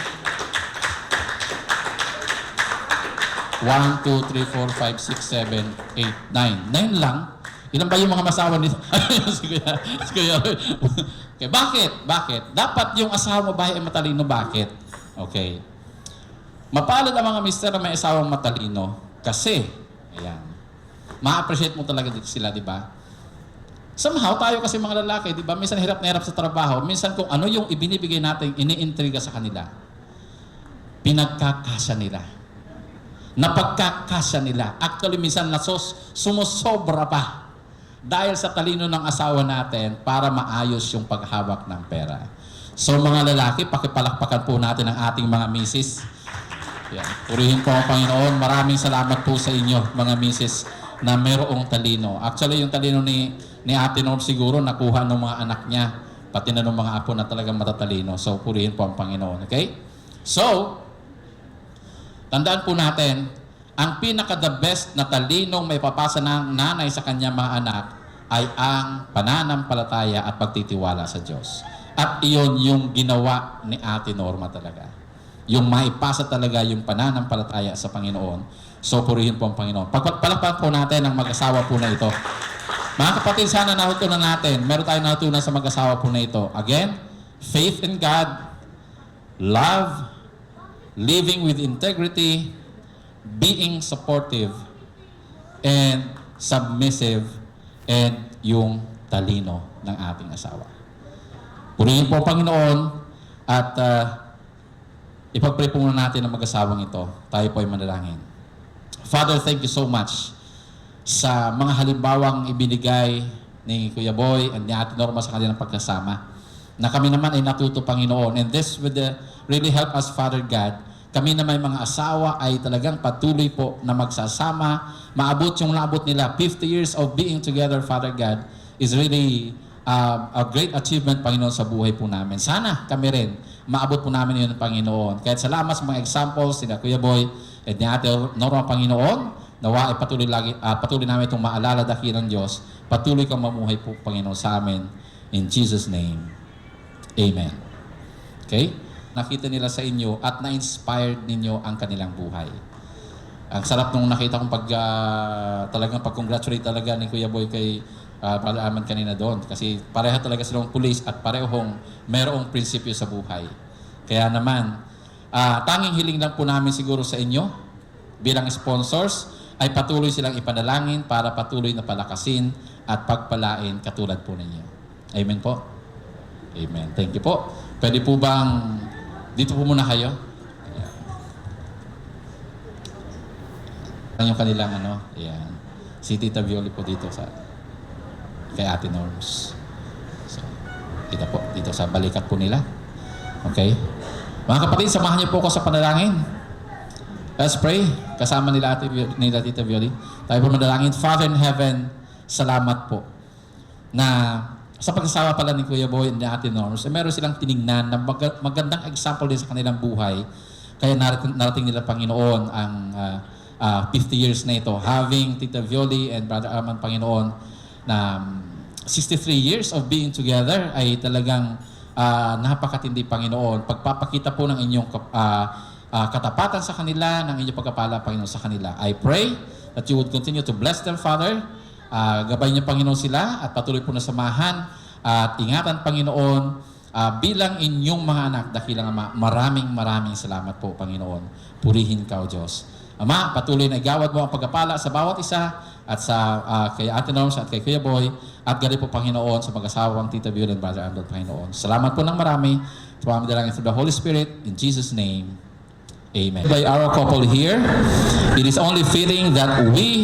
G: 1, 2, 3, 4, 5, 6, 7, 8, 9. 9 lang. Ilan ba yung mga masawa nito? Okay, bakit? Dapat yung asawa babae ay matalino. Bakit? Okay. Mapalad ang mga mister na may asawang matalino kasi, ayan, ma-appreciate mo talaga sila, di ba? Somehow, tayo kasi mga lalaki, di ba, minsan hirap na hirap sa trabaho, minsan kung ano yung ibinibigay natin, iniintriga sa kanila, pinagkakasya nila. Napagkakasya nila. Actually, minsan sumusobra pa dahil sa talino ng asawa natin para maayos yung paghawak ng pera. So, mga lalaki, pakipalakpakan po natin ang ating mga misis. Yan. Purihin po ang Panginoon. Maraming salamat po sa inyo, mga misis, na merong talino. Actually, yung talino ni Ate Norm siguro nakuha ng mga anak niya, pati na ng mga apo na talagang matatalino. So, purihin po ang Panginoon. Okay? So, tandaan po natin, ang pinaka-the best na talinong may papasa ng nanay sa kanyang mga anak ay ang pananampalataya at pagtitiwala sa Diyos. At iyon yung ginawa ni Ate Norma talaga. Yung maipasa talaga yung pananampalataya sa Panginoon. So, purihin po ang Panginoon. Palakpakan po natin ang mag-asawa po na ito. Mga kapatid, sana nahutunan natin. Meron tayong nahutunan sa mag-asawa po na ito. Again, faith in God, love, living with integrity, being supportive and submissive and yung talino ng ating asawa. Purihin po Panginoon at ipag-pray po muna natin ang mag-asawang ito. Tayo po ay manalangin. Father, thank you so much sa mga halimbawang ibinigay ni Kuya Boy at ni Ate Norma sa kanilang pagkasama. Na kami naman ay natuto, Panginoon. And this would really help us, Father God. Kami na may mga asawa ay talagang patuloy po na magsasama. Maabot yung naabot nila. 50 years of being together, Father God, is really a great achievement, Panginoon, sa buhay po namin. Sana kami rin, maabot po namin yun, Panginoon. Kaya salamat sa mga examples ni Kuya Boy at ni Ate Norma, Panginoon. Nawa ay patuloy namin itong maalala dakilang Diyos. Patuloy kang mamuhay po, Panginoon, sa amin. In Jesus' name, Amen. Okay? Nakita nila sa inyo at na-inspired ninyo ang kanilang buhay. Ang sarap nung nakita kong talagang pag-congratulate talaga ni Kuya Boy kay Brother Arman kanina doon. Kasi pareha talaga silang pulis at parehong merong prinsipyo sa buhay. Kaya naman, tanging hiling lang po namin siguro sa inyo bilang sponsors ay patuloy silang ipanalangin para patuloy na palakasin at pagpalain katulad po ninyo. Amen po? Amen. Thank you po. Pwede po bang dito po muna kayo? Ayan. Yung kanilang ayan. Si Tita Violi po dito kay Ate Norms. So, dito po, dito sa balikat po nila. Okay? Mga kapatid, samahan niyo po ako sa panalangin. Let's pray. Kasama nila Tita Violi. Tayo po manalangin. Father in heaven, salamat po na sa pag-asawa pala ni Kuya Boy and ni Ate Norms, meron silang tinignan na magandang example din sa kanilang buhay. Kaya narating nila, Panginoon, ang 50 years na ito. Having Tita Violi and Brother Arman, Panginoon, na 63 years of being together ay talagang napakatindi, Panginoon. Pagpapakita po ng inyong katapatan sa kanila, ng inyong pagkapala, Panginoon, sa kanila. I pray that you would continue to bless them, Father. Gabay niyo, Panginoon, sila at patuloy po na samahan at ingatan, Panginoon, bilang inyong mga anak. Dakilang Ama, maraming salamat po, Panginoon. Purihin ka, O Diyos. Ama, patuloy na igawad mo ang pagkapala sa bawat isa at sa kay Ate Norms at kay Kuya Boy at gari po, Panginoon, sa mag-asawang Tita Violi and Brother Arnold, Panginoon. Salamat po ng marami. Tumamang dalangin through the Holy Spirit. In Jesus' name, Amen. By our couple here, it is only fitting that we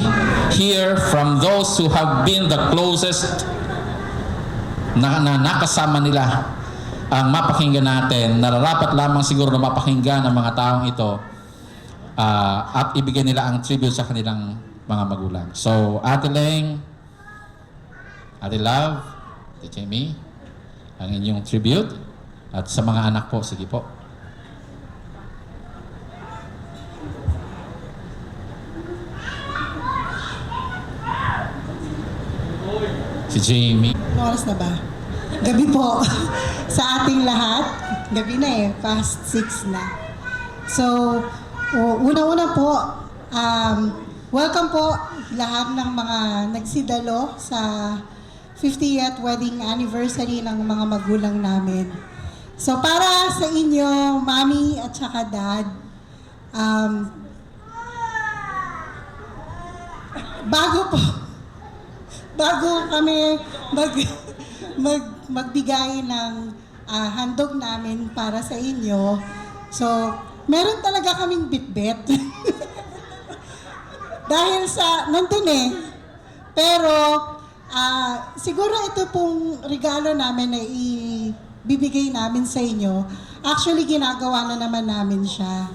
G: hear from those who have been the closest na nakasama nila ang mapakinggan natin. Nararapat lamang siguro na mapakinggan ng mga taong ito at ibigay nila ang tribute sa kanilang mga magulang. So, Ate Leng, Ate Love, Ate Jamie, ang inyong tribute. At sa mga anak po, sige po. Si Jamie.
D: Oras na ba? Gabi po. Sa ating lahat, gabi na past 6 na. So, una-una po, welcome po lahat ng mga nagsidalo sa 50th wedding anniversary ng mga magulang namin. So, para sa inyo, Mami at saka Dad, bago kami magbigay ng handog namin para sa inyo, so, meron talaga kaming bitbit. Dahil nandun Pero, siguro ito pong regalo namin na ibibigay namin sa inyo. Actually, ginagawa na naman namin siya.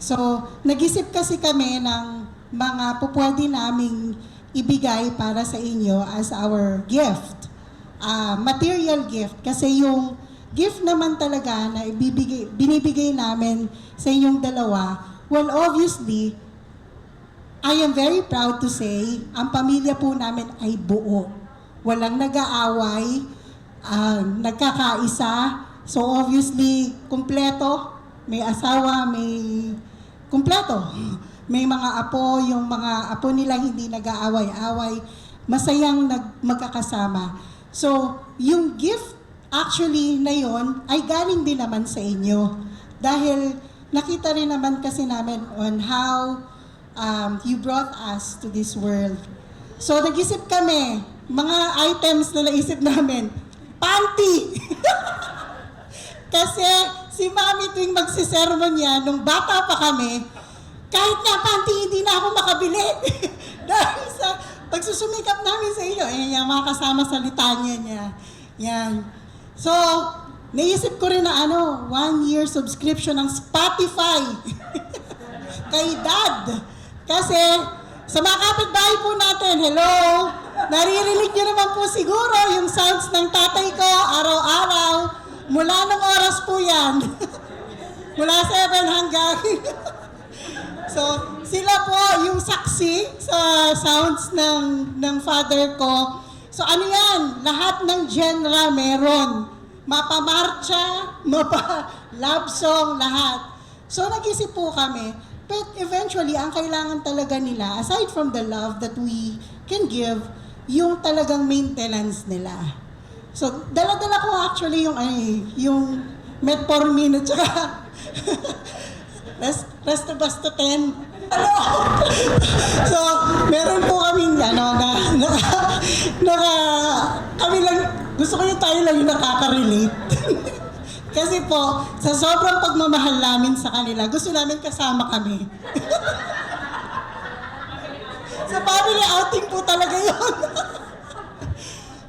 D: So, nag-isip kasi kami ng mga pupwede naming ibigay para sa inyo as our gift. Material gift. Kasi yung gift naman talaga na binibigay namin sa inyong dalawa, well, obviously, I am very proud to say, ang pamilya po namin ay buo. Walang nag-aaway, nagkakaisa. So obviously, kumpleto. May asawa, may kumpleto. May mga apo, yung mga apo nila hindi nag-aaway-away. Masayang magkakasama. So, yung gift actually na yon ay galing din naman sa inyo. Dahil nakita rin naman kasi namin on how you brought us to this world. So nag-isip kami, mga items na naisip namin, panty! Kasi si Mami tuwing magsisermon niya, nung bata pa kami, kahit nga panty, hindi na ako makabili. Dahil sa pagsusumikap namin sa iyo, yung mga kasama sa litanya niya. Yan. So, naisip ko rin na 1-year subscription ng Spotify kay Dad. Kasi sa mga kapitbahay po natin, hello, naririnig niyo naman po siguro yung sounds ng tatay ko araw-araw. Mula ng oras po yan. Mula 7 hanggang... So, sila po yung saksi sa sounds ng father ko. So, ano yan? Lahat ng genre meron. Mapa-marcha, mapa-love song, lahat. So, nag-isip po kami. But eventually, ang kailangan talaga nila, aside from the love that we can give, yung talagang maintenance nila. So, dala-dala ko actually yung metformin at saka Resto-Basto 10. So, meron po kaming kami lang, gusto ko yung tayo lang yung nakaka-relate. Kasi po, sa sobrang pagmamahal namin sa kanila, gusto namin kasama kami. Sa family outing po talaga yun.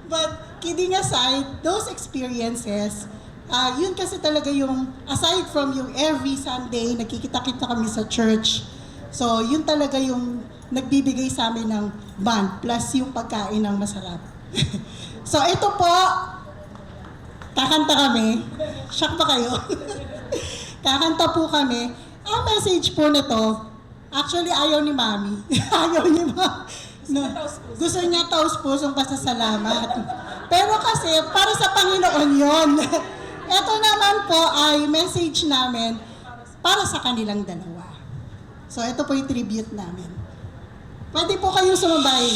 D: But, kidding aside, those experiences, yun kasi talaga yung, aside from yung every Sunday, nakikita-kita kami sa church. So, yun talaga yung nagbibigay sa amin ng bond, plus yung pagkain ng masarap. So, ito po, kakanta kami. Shock ba kayo? Kakanta po kami. Ang message po nito, actually ayaw ni Mami. Ayaw ni Mami. No, gusto niya taos-pusong pasasalamat. Pero kasi, para sa Panginoon yon. Ito naman po ay message namin para sa kanilang dalawa. So, ito po yung tribute namin. Pwede po kayong sumabay.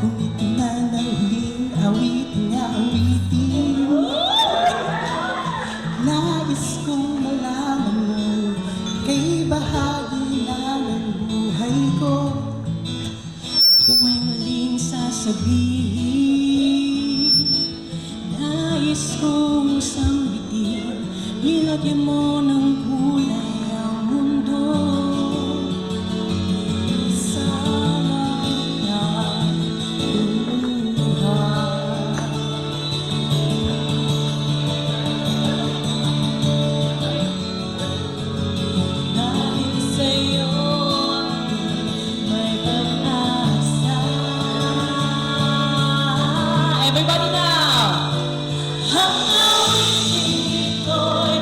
D: Kung ito man ang huling awitin na awitin, nais kong malaman mo, kay bahagi na ng buhay ko. Kung may muling sasabihin, nais kong sambitin, nilagyan mo ng kulay ang mundo.
A: Everybody now! Ang awitin ko'y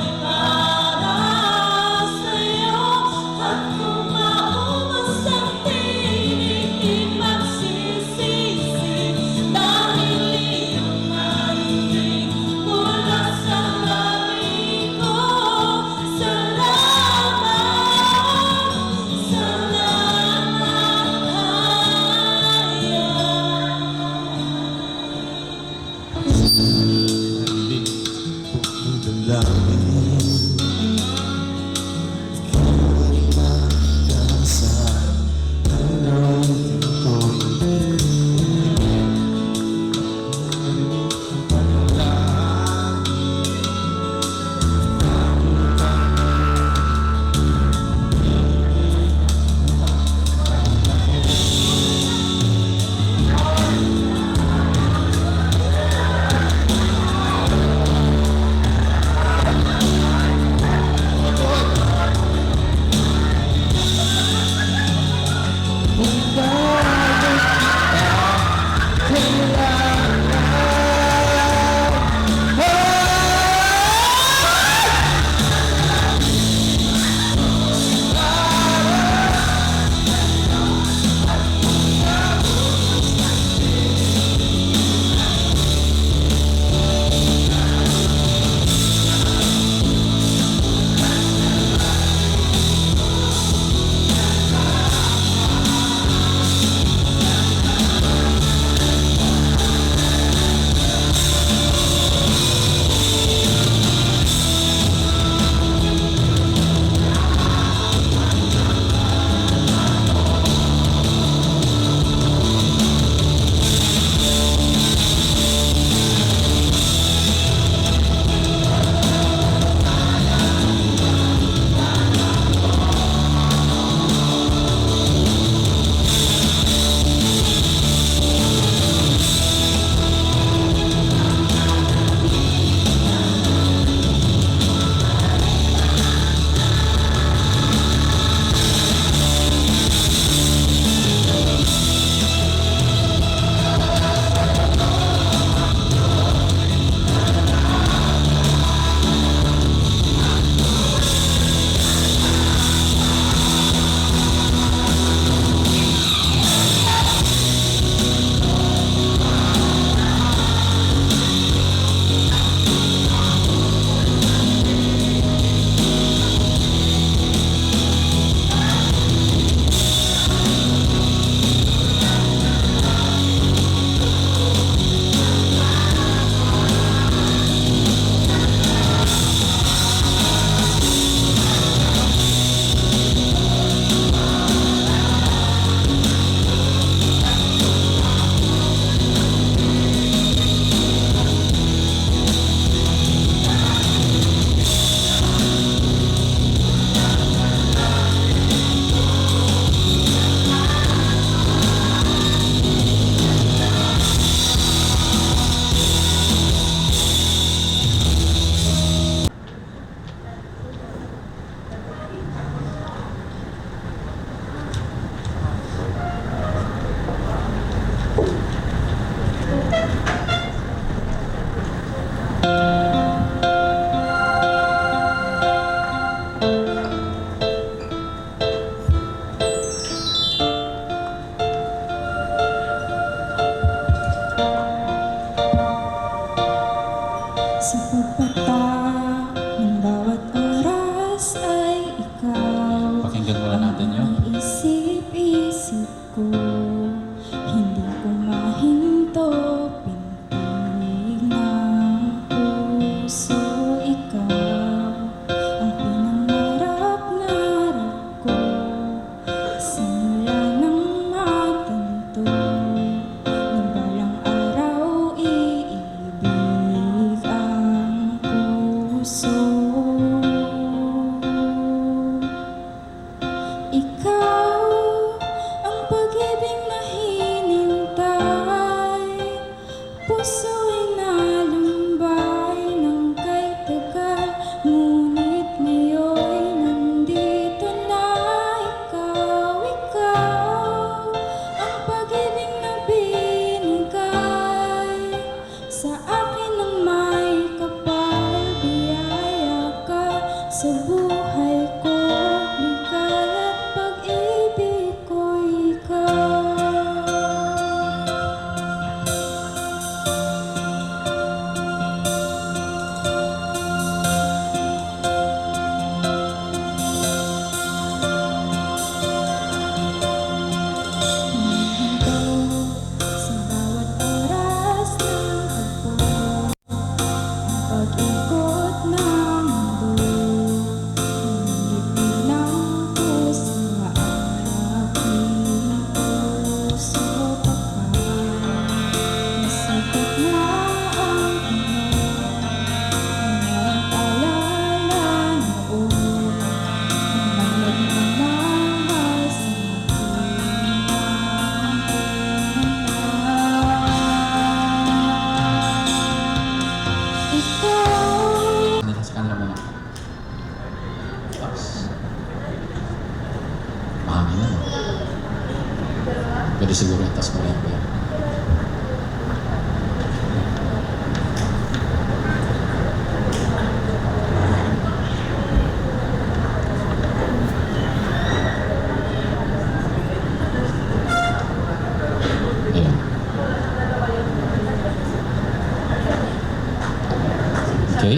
G: Okay?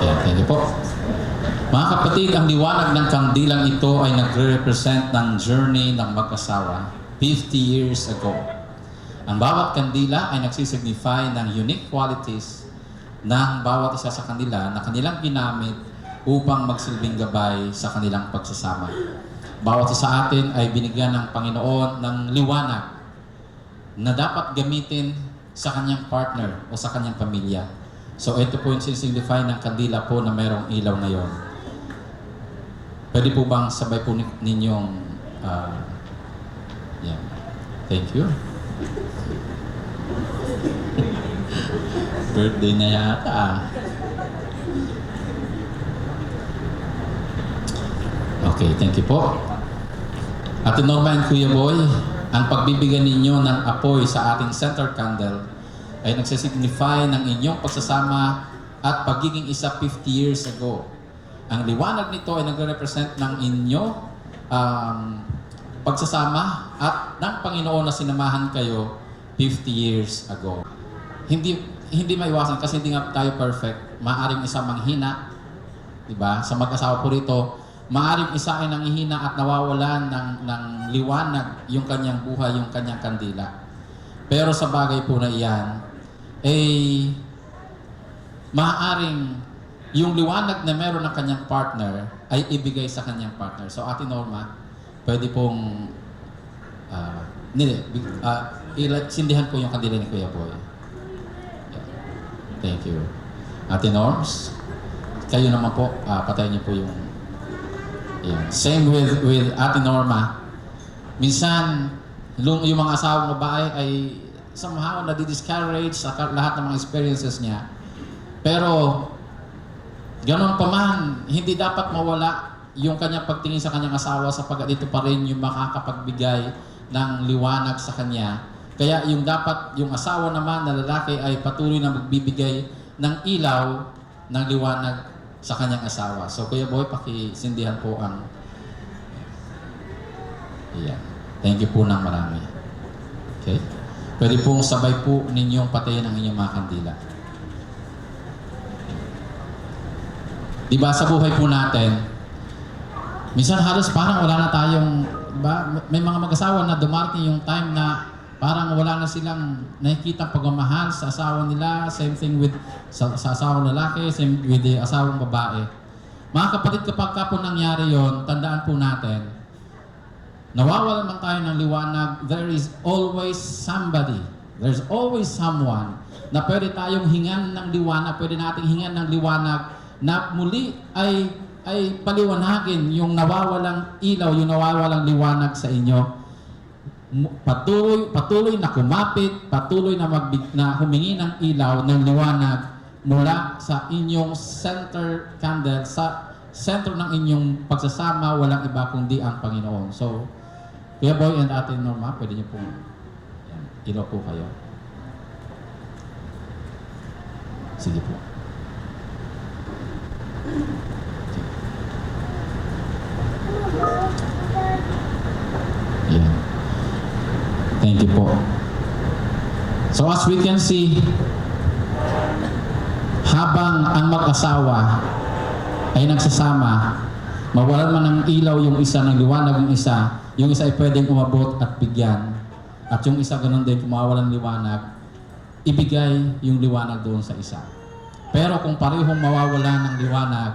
G: Yeah, thank you po. Mga kapatid, ang liwanag ng kandilang ito ay nagre-represent ng journey ng mag-asawa 50 years ago. Ang bawat kandila ay nagsisignify ng unique qualities ng bawat isa sa kanila na kanilang ginamit upang magsilbing gabay sa kanilang pagsasama. Bawat isa sa atin ay binigyan ng Panginoon ng liwanag na dapat gamitin sa kanyang partner o sa kanyang pamilya. So ito po yung sinisignify ng kandila po na mayroong ilaw ngayon. Pwede po bang sabay po ninyong yeah. Thank you. Birthday na yata. Okay, thank you po. Ate Norma and Kuya Boy, ang pagbibigyan ninyo ng apoy sa ating center candle ay nagsisignify ng inyong pagsasama at pagiging isa 50 years ago. Ang liwanag nito ay nagre-represent ng inyong pagsasama at ng Panginoon na sinamahan kayo 50 years ago. Hindi maiwasan kasi hindi nga tayo perfect. Maaring isa manghina, di ba? Sa mag-asawa po rito, maaring isa ay nanghihina at nawawalan ng liwanag yung kanyang buhay, yung kanyang kandila. Pero sa bagay po na iyan, maaring yung liwanag na meron ng kanyang partner ay ibigay sa kanyang partner. So, Ate Norma, pwede pong sindihan po yung kandila ni Kuya Boy. Yeah. Thank you. Ate Norms, kayo naman po, patayin niyo po yung yeah. Same with Ate Norma. Minsan, yung mga asawang babae ay somehow nadi-discourage sa lahat ng mga experiences niya. Pero, ganon pa man, hindi dapat mawala yung kanyang pagtingin sa kanyang asawa sapagkat ito pa rin yung makakapagbigay ng liwanag sa kanya. Kaya yung dapat, yung asawa naman na lalaki ay patuloy na magbibigay ng ilaw ng liwanag sa kanyang asawa. So, Kuya Boy, pakisindihan po ang... Yeah. Thank you po ng marami. Okay? Pwede pong sabay po ninyong patayin ang inyong mga kandila. Diba sa buhay po natin, minsan halos parang wala na tayong... May mga mag-asawa na dumarating yung time na parang wala na silang nakikita pagmamahal sa asawa nila. Same thing with sa asawang lalaki, same with the asawang babae. Mga kapatid, kapag ka po nangyari yon, tandaan po natin, nawawalan man tayo ng liwanag, there is always somebody, there's always someone na pwede tayong hingan ng liwanag, pwede nating hingan ng liwanag na muli ay paliwanagin yung nawawalang ilaw, yung nawawalang liwanag sa inyo. Patuloy na kumapit, patuloy na humingi ng ilaw, ng liwanag mula sa inyong center candle, sa sentro ng inyong pagsasama, walang iba kundi ang Panginoon. So, Kuya Boy and Ate Norma, pwede niyo pong ilaw po kayo. Sige po. Yeah. Thank you po. So as we can see, habang ang mag-asawa ay nagsasama, mawalan man ng ilaw yung isa, ng liwanag yung isa ay pwedeng umabot at bigyan. At yung isa ganun din, kung mawalan liwanag, ibigay yung liwanag doon sa isa. Pero kung parehong mawawalan ng liwanag,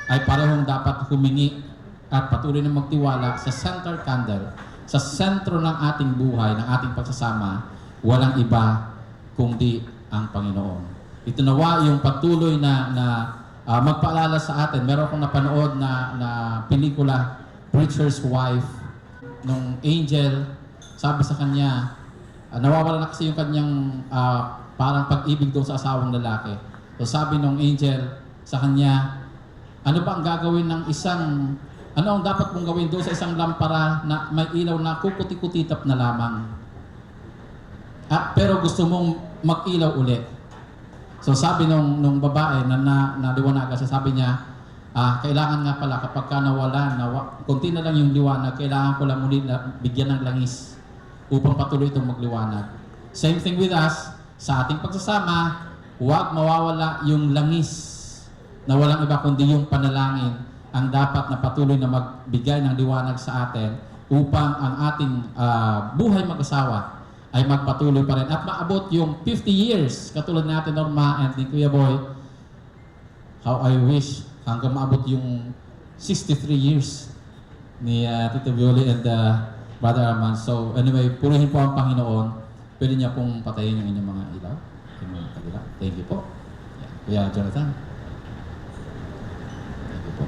G: ay parehong dapat humingi at patuloy na magtiwala sa center candle, sa sentro ng ating buhay, ng ating pagsasama, walang iba kundi ang Panginoon. Ito nawa yung patuloy na magpaalala sa atin. Meron akong napanood na pelikula, Preacher's Wife, nung angel, sabi sa kanya, nawawala na kasi yung kanyang parang pag-ibig doon sa asawang lalaki. So sabi nung angel sa kanya, ano ba ang gagawin ng ano ang dapat mong gawin doon sa isang lampara na may ilaw na kukuti-kutitap na lamang? Pero gusto mong mag-ilaw ulit. So sabi nung babae na naliwanagan siya, sabi niya, kailangan nga pala kapag ka nawala, konti na lang yung liwanag, kailangan ko lang muli na bigyan ng langis upang patuloy itong magliwanag. Same thing with us, sa ating pagsasama, huwag mawawala yung langis na walang iba kundi yung panalangin ang dapat na patuloy na magbigay ng liwanag sa atin upang ang ating buhay mag-asawa ay magpatuloy pa rin at maabot yung 50 years katulad natin Norma and ni Kuya Boy. How I wish hanggang maabot yung 63 years ni Tito Violi and Brother Arman. So anyway, purihin po ang Panginoon. Pwede niya pong patayin yung inyong mga ilaw. Thank you po. Kuya Jonathan. Thank you po.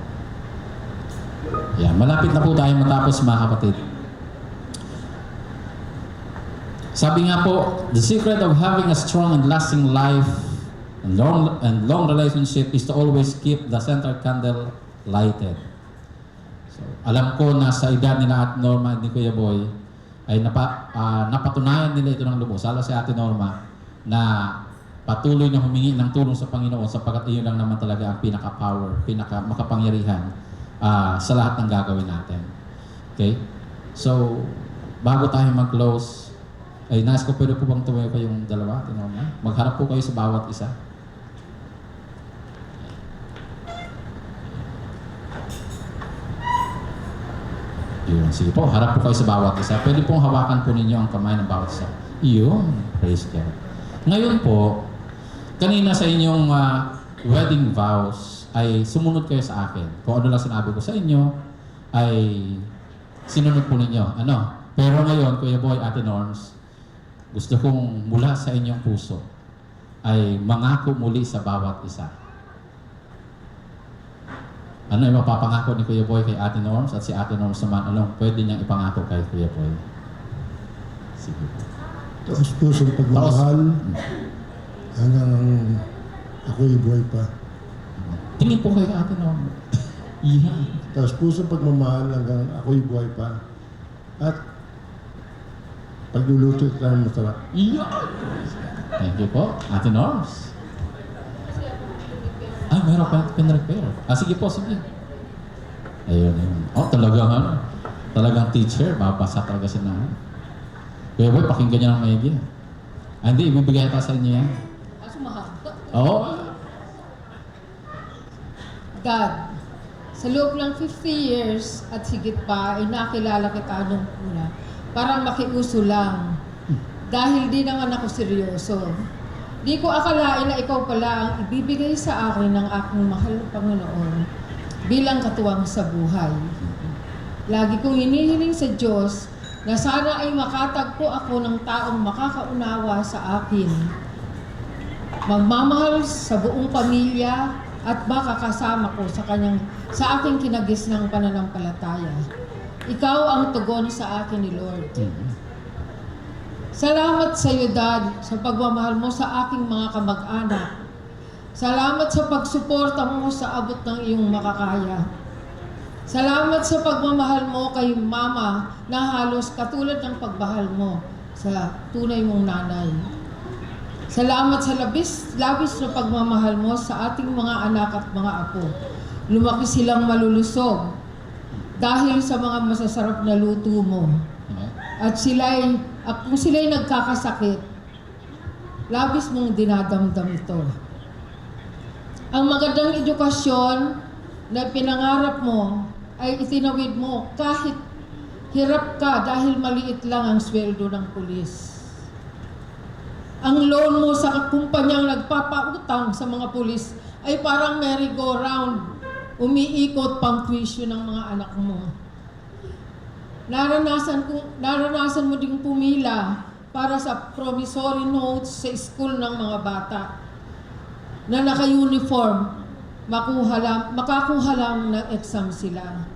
G: Malapit na po tayo matapos mga kapatid. Sabi nga po, the secret of having a strong and lasting life and long relationship is to always keep the center candle lighted. So, alam ko na sa edad nila at Norma at ni Kuya Boy ay napatunayan nila ito ng lubos. Lalo si Ate Norma na patuloy na humingi ng tulong sa Panginoon sapagkat iyon lang naman talaga ang pinaka-power, pinaka-makapangyarihan sa lahat ng gagawin natin. Okay? So, bago tayo mag-close, ay nais ko pwede po bang tumayo kayong dalawa, Ate Norma? Magharap po kayo sa bawat isa. Yun. Sige po, harap po kayo sa bawat isa. Pwede pong hawakan po ninyo ang kamay ng bawat isa. Yun. Praise God. Ngayon po, kanina sa inyong wedding vows ay sumunod kayo sa akin. Kung ano lang sinabi ko sa inyo ay sinunod po ninyo. Ano? Pero ngayon, Kuya Boy, Ate Norms, gusto kong mula sa inyong puso ay mangako muli sa bawat isa. Ano yung mapapangako ni Kuya Boy kay Ate Norms at si Ate Norms naman, anong pwede niyang ipangako kay Kuya Boy? Sige po.
H: Taos pusong pagmamahal hanggang ako'y buhay pa.
G: Tingin po kay Ate Norms. Yeah.
H: Taos pusong pagmamahal hanggang ako'y buhay pa. At pagluluto ito ng masarap.
G: Yeah. Thank you po, Ate Norms. Meron pa pin-repair. Sige po, sige. Ayun. Talagang teacher. Babasa talaga siya na. Kuya Boy, pakinggan niya ng maigi. Hindi, ibibigay ito sa inyo yan.
C: Mahaba.
G: Oo.
C: God, sa loob ng 50 years at higit pa ay nakilala kita nung una. Parang makiuso lang. Dahil di naman ako seryoso. Di ko akalain na ikaw pala ang ibibigay sa akin ng aking mahal na Panginoon bilang katuwang sa buhay. Lagi kong hinihiling sa Diyos na sana ay makatagpo ako ng taong makakaunawa sa akin. Magmamahal sa buong pamilya at makakasama ko sa aking kinagisnang pananampalataya. Ikaw ang tugon sa akin ni Lord. Salamat sa iyo, Dad, sa pagmamahal mo sa aking mga kamag-anak. Salamat sa pagsuporta mo sa abot ng iyong makakaya. Salamat sa pagmamahal mo kay Mama na halos katulad ng pagmahal mo sa tunay mong nanay. Salamat sa labis na pagmamahal mo sa ating mga anak at mga apo. Lumaki silang malulusog dahil sa mga masasarap na luto mo. At kung sila'y nagkakasakit, labis mong dinadamdam ito. Ang magandang edukasyon na pinangarap mo ay itinawid mo kahit hirap ka dahil maliit lang ang sweldo ng pulis. Ang loan mo sa kumpanyang nagpapautang sa mga pulis ay parang merry-go-round, umiikot pang tuition ng mga anak mo. Naranasan mo ding pumila para sa promissory notes sa school ng mga bata na naka-uniform, makakuha lang ng exam sila.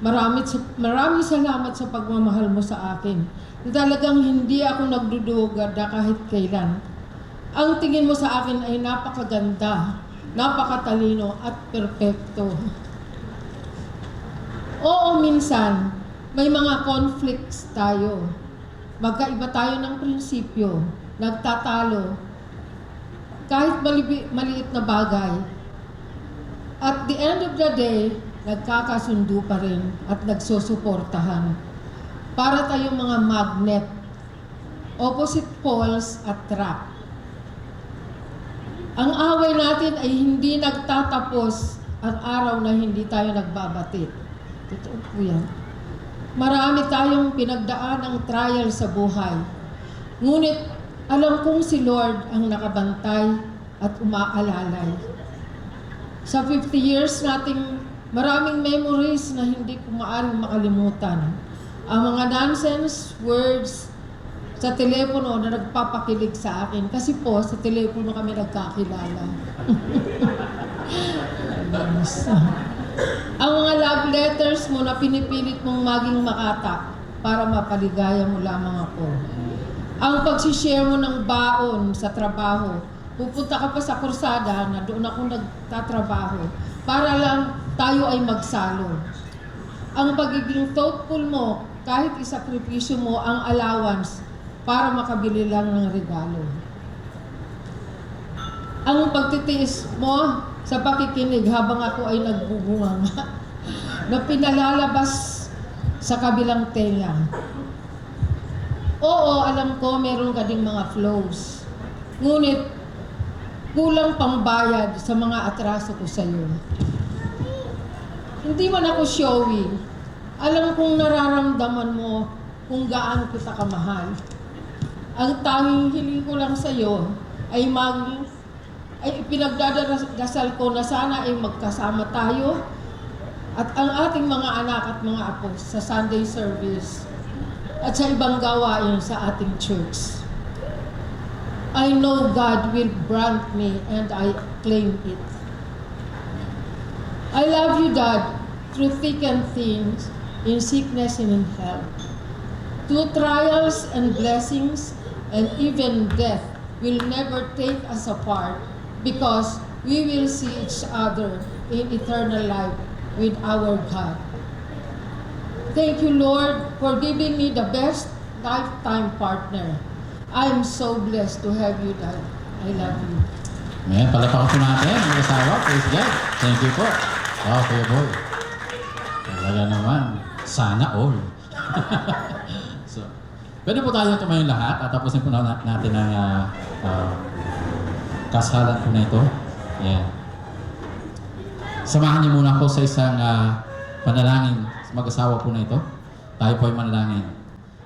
C: Maraming salamat sa pagmamahal mo sa akin. Talagang hindi ako nagdudugada kahit kailan. Ang tingin mo sa akin ay napakaganda, napakatalino at perpekto. Oo, minsan, may mga conflicts tayo. Magkaiba tayo ng prinsipyo, nagtatalo, kahit maliit na bagay. At the end of the day, nagkakasundo pa rin at nagsusuportahan. Para tayong mga magnet opposite poles attract. Ang away natin ay hindi nagtatapos ang araw na hindi tayo nagbabatit. Totoo po yan. Marami tayong pinagdaan ng trial sa buhay. Ngunit alam kong si Lord ang nakabantay at umaalalay. Sa 50 years nating maraming memories na hindi ko maaaring makalimutan. Ang mga nonsense words sa telepono na nagpapakilig sa akin. Kasi po, sa telepono kami nagkakilala. Ang mga love letters mo na pinipilit mong maging makata para mapaligaya mo lamang ako. Ang pagsishare mo ng baon sa trabaho. Pupunta ka pa sa kursada na doon ako nagtatrabaho para lang tayo ay magsalon. Ang pagiging thoughtful mo, kahit isakripisyo mo ang allowance para makabili lang ng regalo. Ang pagtitiis mo sa pakikinig habang ako ay nagbubunganga na pinalalabas sa kabilang tenga. Oo, alam ko meron ka ding mga flows. Ngunit kulang pang bayad sa mga atraso ko sa iyo. Hindi man ako showy. Alam kong nararamdaman mo kung gaano kita kamahal. Ang tanging hiling ko lang sa iyo ay pinagdadasal ko na sana ay magkasama tayo at ang ating mga anak at mga apo sa Sunday service at sa ibang gawain sa ating church. I know God will grant me and I claim it. I love you, Dad, through thick and thin, in sickness and in health. Through trials and blessings, and even death will never take us apart because we will see each other in eternal life with our God. Thank you, Lord, for giving me the best lifetime partner. I am so blessed to have you, Dad. I love you.
G: Ayan, palapakan po natin ang asawa. Praise God. Thank you po. Oh, Kuya Boy. Talaga naman. Sana all. So, pwede po tayo tumayo lahat at tapusin po natin ang kasalan po na ito. Ayan. Samahan niyo muna ako sa isang panalangin sa mag-asawa po na ito. Tayo po ay manalangin.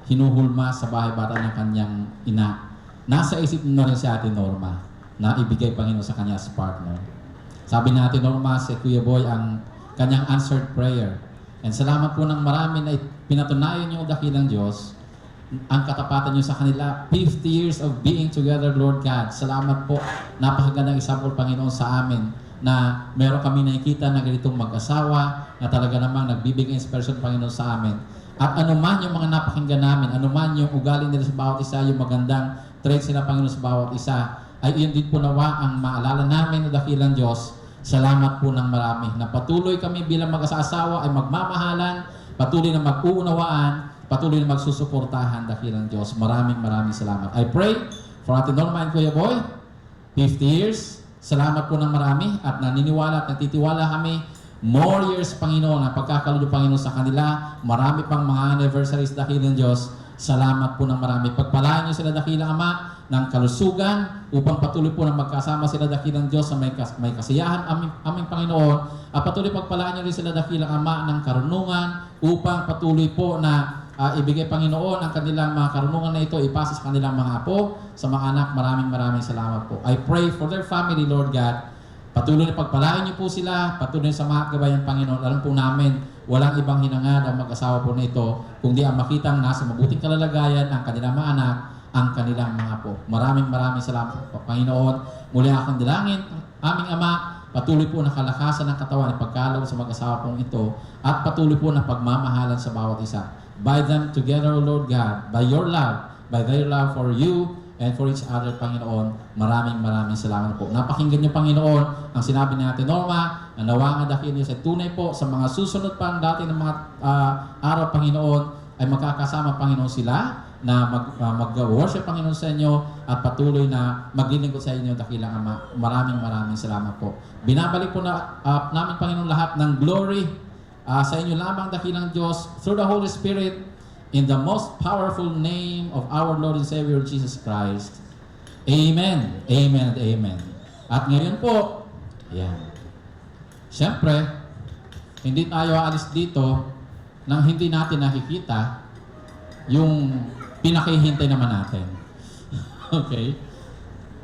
G: Hinuhulma sa bahay bata ng kanyang ina. Nasa isip na rin si Ate Norma na ibigay Panginoon sa kanya as partner. Sabi na Ate Norma, si Kuya Boy ang kanyang answered prayer. And salamat po ng marami na pinatunayan niyo ang dakilang Diyos, ang katapatan niyo sa kanila. 50 years of being together, Lord God. Salamat po. Napakagandang example, Panginoon, sa amin na meron kami nakikita na ganitong mag-asawa na talaga namang nagbibigay inspiration, Panginoon, sa amin. At anuman yung mga napakinggan namin, anuman yung ugali nila sa bawat isa, yung magandang traits nila, Panginoon, sa bawat isa, ay iyon din po nawa ang maalala namin na dakilang Diyos. Salamat po ng marami na patuloy kami bilang mag-asawa ay magmamahalan, patuloy na mag-uunawaan, patuloy na magsusuportahan dakilang Diyos. Maraming salamat. I pray for Ate Norma and Kuya Boy, 50 years. Salamat po ng marami at naniniwala at natitiwala kami. More years, Panginoon, ang pagkakaloob, Panginoon, sa kanila. Marami pang mga anniversaries dakilang Diyos. Salamat po ng marami. Pagpalain niyo sila dakilang Ama ng kalusugan upang patuloy po na magkasama sila dakilang Diyos sa may kasiyahan aming Panginoon. At patuloy pagpalain niyo rin sila dakilang Ama ng karunungan upang patuloy po na ibigay, Panginoon, ang kanilang mga karunungan na ito, ipasa sa kanilang mga apo, sa mga anak. Maraming salamat po. I pray for their family, Lord God. Patuloy na pagpalain niyo po sila, patuloy sa mga gabayan, Panginoon. Alam po namin, walang ibang hinangad ang mag-asawa po na ito, kundi ang makitang nasa mabuting kalalagayan ang kanilang mga anak, ang kanilang mga apo. Maraming salamat po, Panginoon. Muli akong dalangin, aming Ama, patuloy po na kalakasan ng katawan at pagkaloob sa mag-asawa pong ito, at patuloy po na pagmamahalan sa bawat isa. Bind them together, O Lord God, by your love, by their love for you, and for each other, Panginoon. Maraming salamat po. Napakinggan niyo, Panginoon, ang sinabi ni Ate Norma, na nawa ang dakil niyo sa tunay po sa mga susunod pang dati ng mga araw, Panginoon, ay magkakasama, Panginoon, sila na mag-worship, Panginoon, sa inyo at patuloy na maglilingkod sa inyo, dakilang Ama. Maraming salamat po. Binabalik po na namin, Panginoon, lahat ng glory sa inyo lamang, dakilang Diyos, through the Holy Spirit. In the most powerful name of our Lord and Savior Jesus Christ. Amen. Amen and amen. At ngayon po, yan. Siyempre, hindi tayo aalis dito nang hindi natin nakikita yung pinakihintay naman natin. Okay?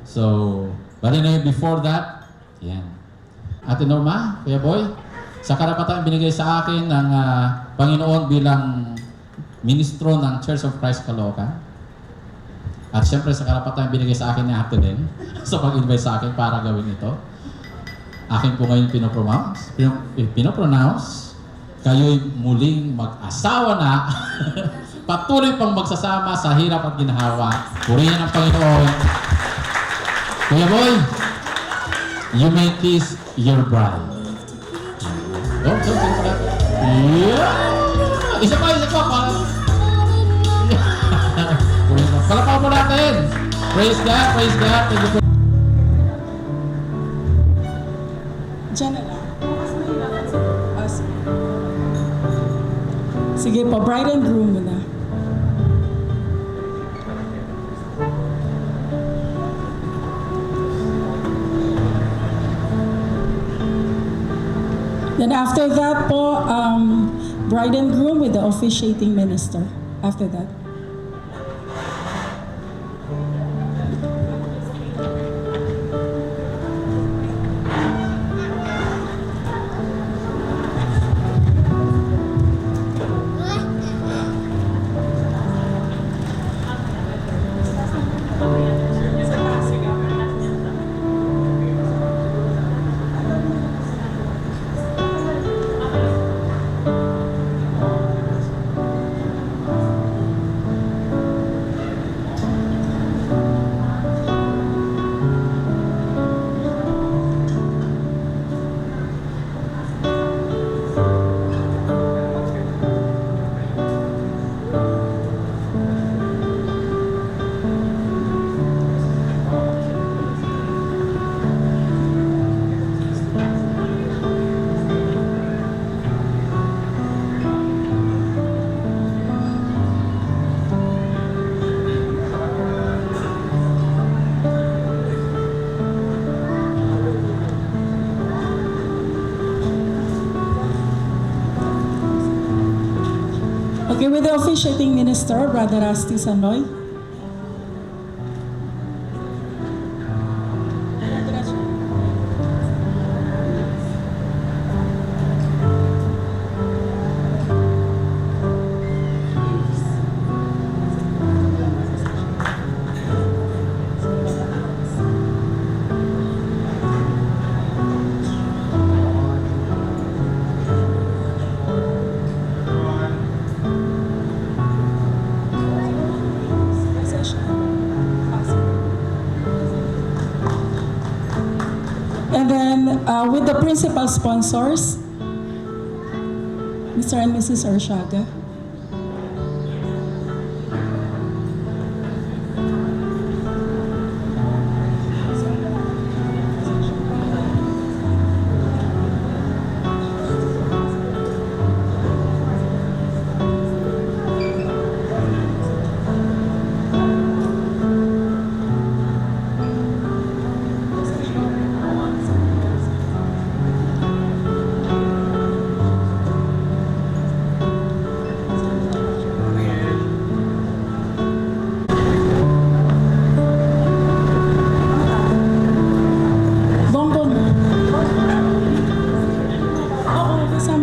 G: So, but anyway, before that, yan. Ate Norma, Kuya Boy, sa karapatan binigay sa akin ng Panginoon bilang ministro ng Church of Christ Caloocan. At siyempre sa karapatan binigay sa akin ni Ate din sa pag-invite sa akin para gawin ito. Akin po ngayon pinopronounce, kayo'y muling mag-asawa na, patuloy pang magsasama sa hirap at ginhawa. Purihin ang Panginoon. Kuya Boy, you may kiss your bride. Yeah! Isa pa. Palakpakan mo natin. Praise God, praise God. Thank you.
E: Diyan na lang. Sige po, bride and groom muna. Then after that po, bride and groom with the officiating minister. After that. Okay, with the officiating minister, Brother Asti Sanoy. And then with the principal sponsors, Mr. and Mrs. Arshaga.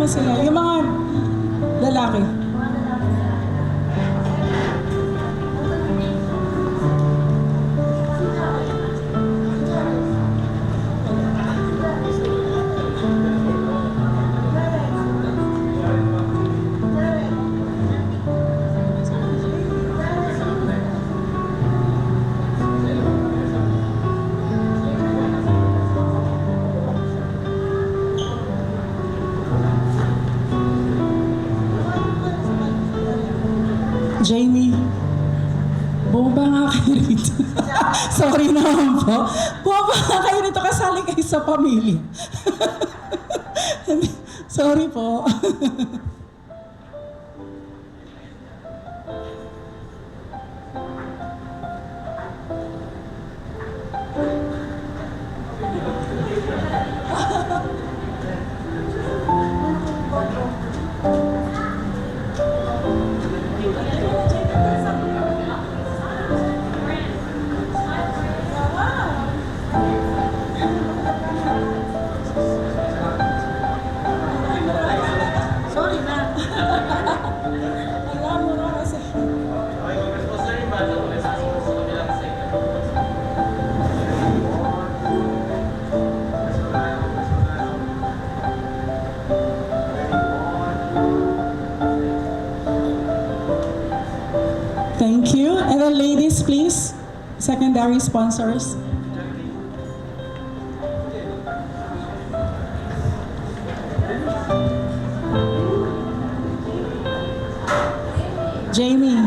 E: Sila, yung mga lalaki. Jamie, bumaba nga kayo rito. Sorry naman po. Bumaba nga kayo rito, kasali kayo sa pamilya. Sorry po. Thank you. And then ladies, please. Secondary sponsors. Jamie.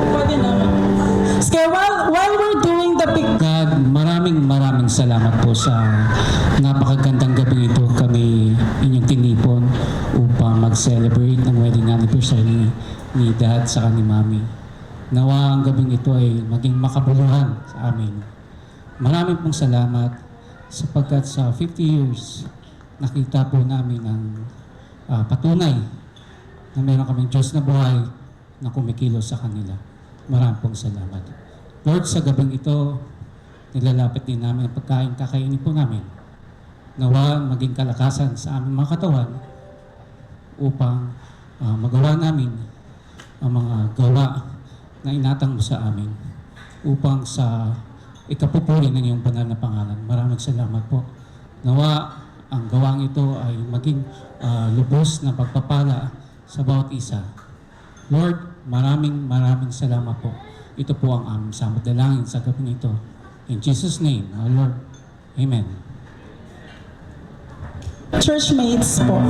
E: Pwede naman. Okay, while we're doing the big
I: God, maraming salamat po sa napakagandang gabi ito kami inyong tinipon upang mag-celebrate ng wedding anniversary ni Dad sa ni Mami. Nawa ang gabing ito ay maging makabuluhan sa amin. Maraming pong salamat sapagkat sa 50 years nakita po namin ang patunay na meron kaming Diyos na buhay na kumikilos sa kanila. Maraming pong salamat. Lord, sa gabing ito, nilalapit din namin ang pagkain kakainin po namin. Nawa maging kalakasan sa aming mga katawan upang magawa namin ang mga gawa na inatang mo sa amin upang sa ikapupuri ng iyong banal na pangalan. Maraming salamat po. Nawa ang gawang ito ay maging lubos na pagpapala sa bawat isa. Lord, maraming salamat po. Ito po ang aming samot dalangin sa gabi nito. In Jesus' name, our Lord. Amen.
E: churchmates po.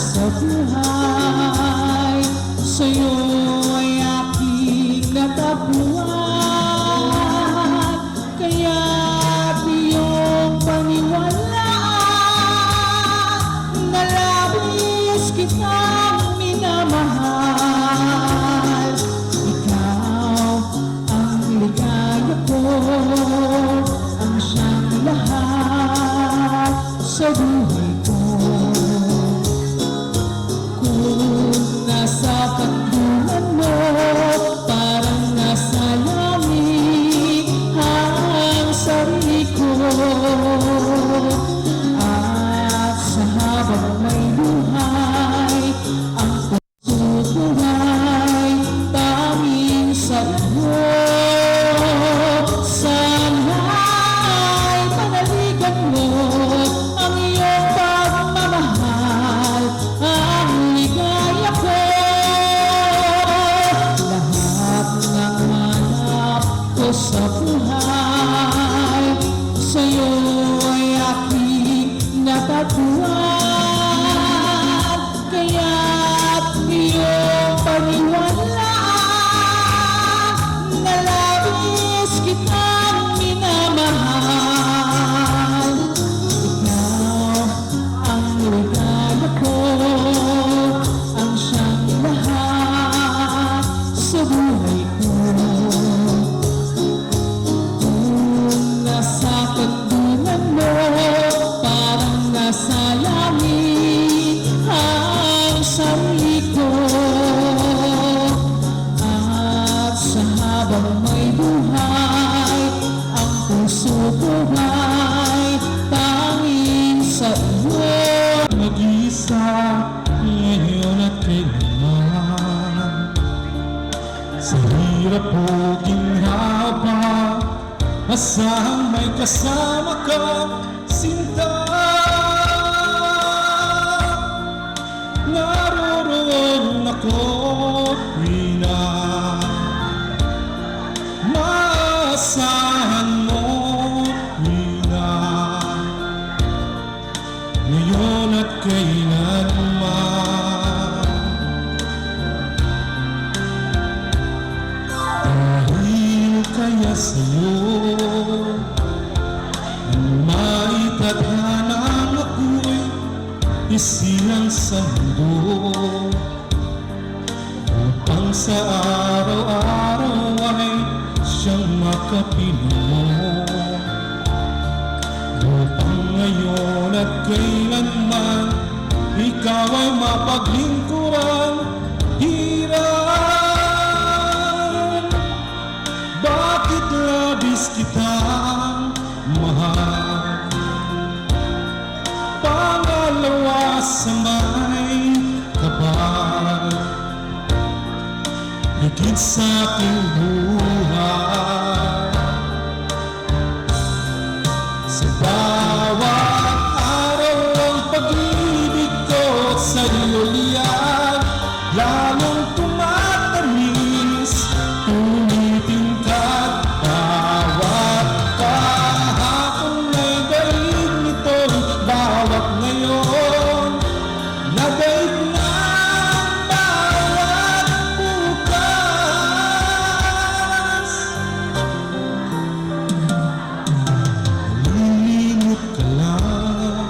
I: sa buhay, sa'yo ay aking natagpuan. Kaya't iyong paniwalaan na labis kitang minamahal. Ikaw ang ligaya ko, ang siyang lahat sa buhay ko. Kung nasa pagduman mo, parang nasa langit ang sarili ko. At sa habang may buhay, ang puso ko ay tanging sa iyo. Sana'y panaligan mo ang iyong pagmamahal, ang ligaya ko. Lahat ng hanap ko sa buhay, sa'yo ay aking natagpuan. Kaya't iyong paniwalaan na labis kitang minamahal. Ikaw ang ligaya ko, ang siyang lahat sa buhay ko. Kung nasa pagduman mo, parang nasa langit ang sarili ko. At sa habang may buhay, ang puso ko ay tanging sa iyo. Mag-isa ngayon at kailanman, sa hirap o ginhawa, asang may kasama ka, sinta. Naroroon ako, Rina. Maasahan mo, Rina. Ngayon at kailanman, dahil kaya sa'yo ang maitadhanang ako'y isilang sa mundo, upang sa araw-araw ay siyang makapiling mo, upang ngayon at kailanman ikaw ay mapaglingkuran. Hiran, bakit labis kitang mahal? Pangalawa sa may kapal, higit sa aking buhay. Sa bawat araw ang pag-ibig ko sa'yo liyan, lalong tumatamis, tumitingkad. Bawat kahapon ay daig nito'y bawat ngayon, nadaig ng bawat bukas. Nalilimot ka lang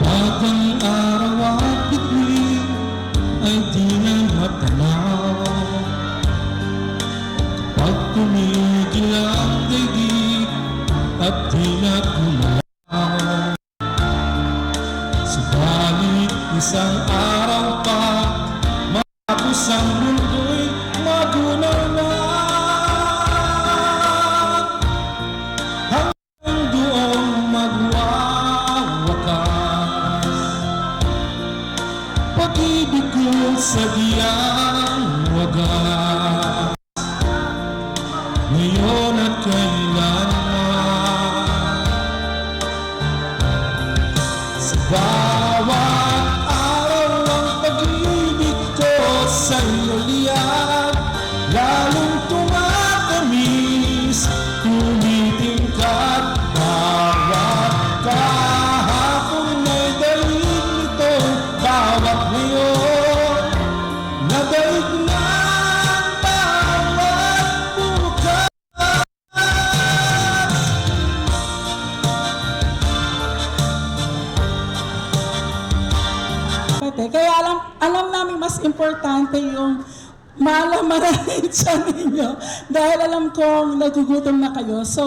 I: kapag ang araw at bituin ay di na matanaw. Kapag tumigil ang daigdig at di na gumalaw, subalit isang araw pa matapos ang mundo'y magunaw na, hanggang doon magwawakas. Pag-ibig ko sa diyang wagas, ngayon at kailanman. Sa bawat araw ang pag-ibig ko sa iyo liyan, lalong tumatamis, tumitingkad. Bawat kahapon ay daig
E: eh. Kaya alam namin mas importante yung malamaran siya ninyo dahil alam kong nagugutom na kayo. So,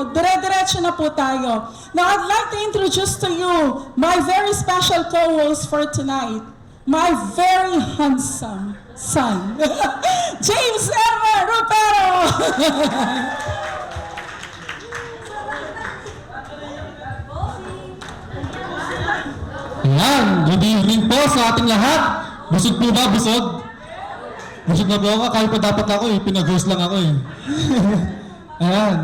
E: dire-diretso na po tayo. Now, I'd like to introduce to you my very special co-host for tonight, my very handsome son, James Edward Rupero.
I: Ayan, good evening po sa ating lahat. Busog po ba? Busog? Busog na po ako. Kahit pa dapat ako pinag-host lang ako Ayan.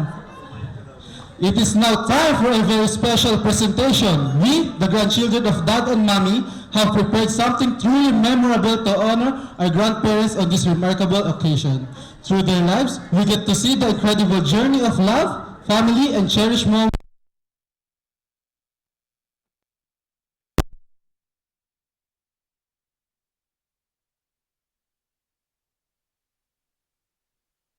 I: It is now time for a very special presentation. We, the grandchildren of Dad and Mommy, have prepared something truly memorable to honor our grandparents on this remarkable occasion. Through their lives, we get to see the incredible journey of love, family, and cherished moments.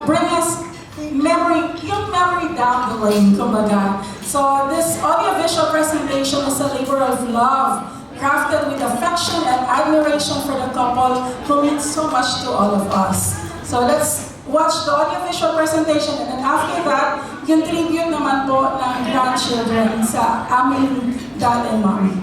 E: Bring us cute memory down the lane, kumbaga. So this audiovisual presentation is a labor of love, crafted with affection and admiration for the couple who means so much to all of us. So let's watch the audiovisual presentation, and then after that, yung tribute naman po ng grandchildren sa aming dad and mommy.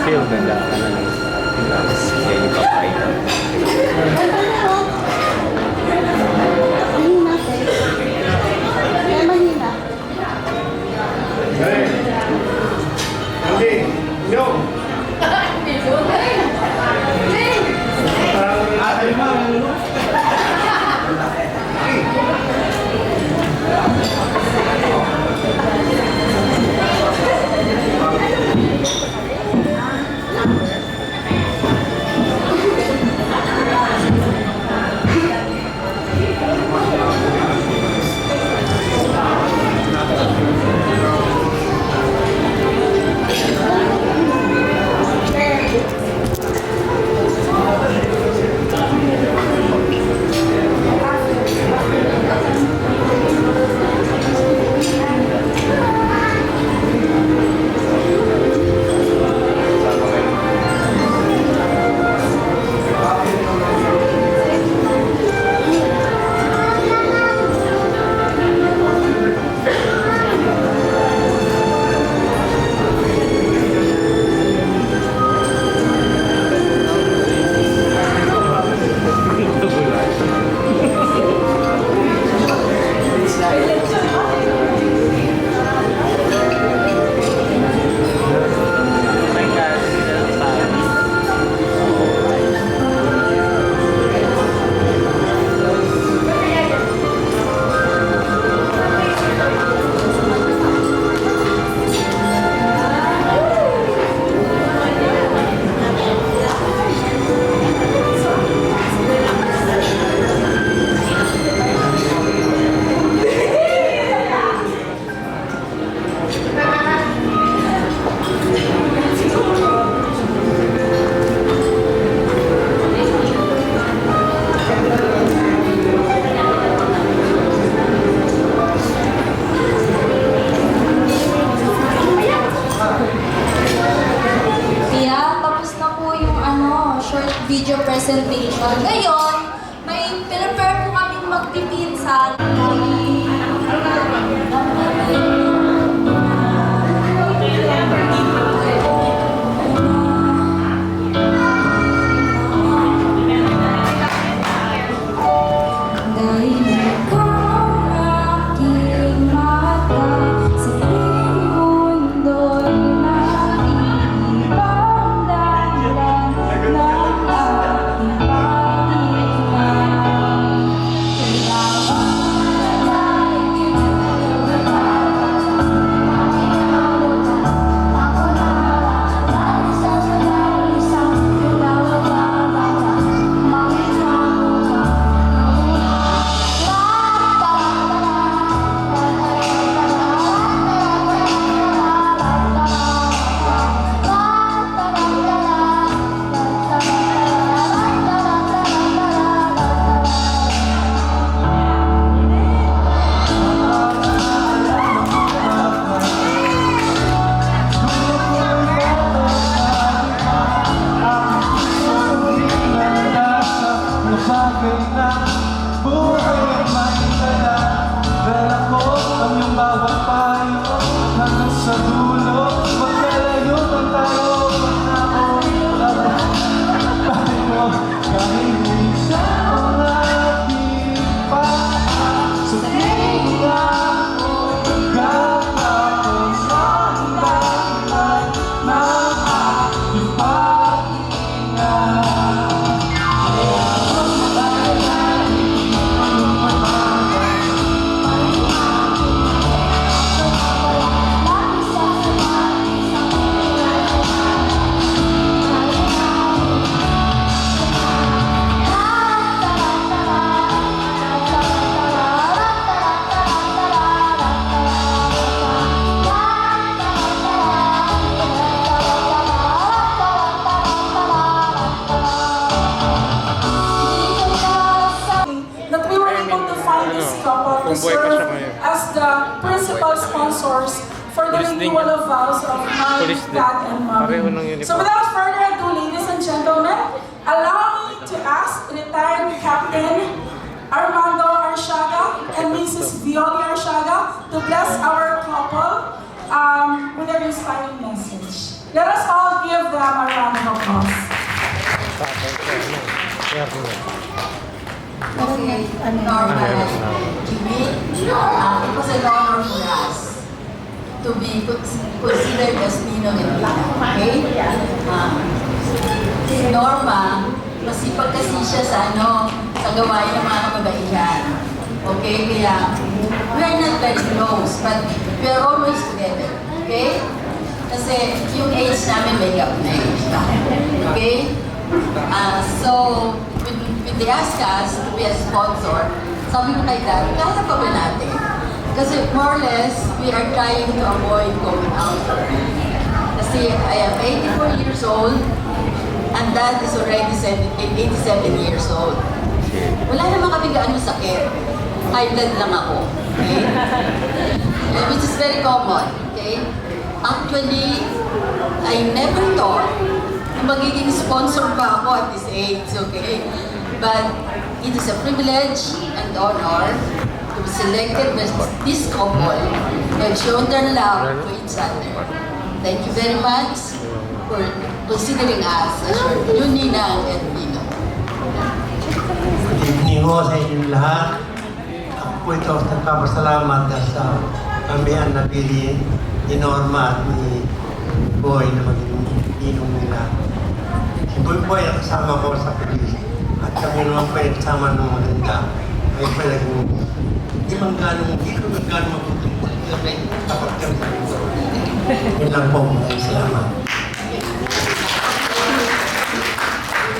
B: Feel ganda ka na lang.
E: sponsors for the renewal of vows of my
B: Police din.
E: dad and
B: Pareho ng
E: mommy.
B: uniform.
E: So without further ado, ladies and gentlemen, allow me to ask retired Captain Armando Arsiaga and Mrs. Violi Arsiaga to bless our couple with an inspiring message. Let us all give them a round of applause.
J: Okay, Norma, Jimmy, it was an honor for us to be considered as Ninong and Ninang, okay? Si Norma, masipag kasi siya sa sa gawain ng mga kabaihan. Okay, kaya we are not very close, but we are always together, okay? Kasi yung age namin may gap na age na, okay? So, when they ask us to be a sponsor, sabi ko kay Dad, kaya pa ba natin? Kasi more or less, we are trying to avoid going out. Kasi I am 84 years old, and Dad is already 87 years old. Wala naman kami gaano sakit. High blood lang ako. Okay? Which is very common. Okay? Actually, I never thought na magiging sponsor pa ako at this age. Okay? But it is a privilege and honor to be selected by this couple who have shown their love to each other. Thank you very much for considering us as your new Ninang and Ninong.
K: Good evening ho sa inyong lahat. Ako po ito nagpapasalamat dahil sa kami ang napili ni Norma at ni Boy na maging ninong nila. Si Boy ang kasama ko sa pulis at kami naman po yung kasama ng maganda. Ay pa hindi ko magkano magputong kasi kapag kami sa ito. Yun lang po, salamat.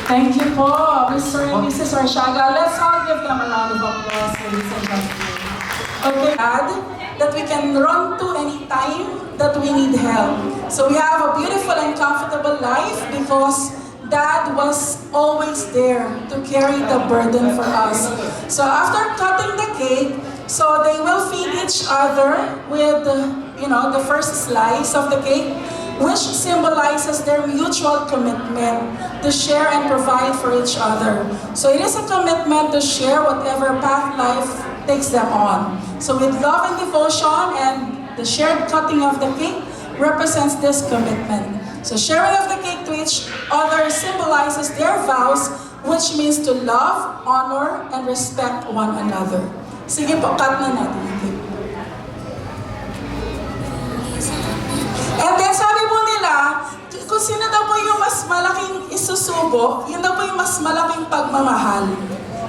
E: Thank you po, Mr. and Mrs. Arsiaga. Let's all give them a round of applause, ladies and gentlemen. Okay, Dad, that we can run to any time that we need help. So we have a beautiful and comfortable life because Dad was always there to carry the burden for us. So after cutting the cake, so they will feed each other with, the first slice of the cake, which symbolizes their mutual commitment to share and provide for each other. So it is a commitment to share whatever path life takes them on. So with love and devotion and the shared cutting of the cake represents this commitment. So sharing of the cake to each other symbolizes their vows, which means to love, honor, and respect one another. Sige po, cut na natin yung cake. And then sabi po nila, kung sino daw po yung mas malaking isusubo, yun daw po yung mas malaking pagmamahal.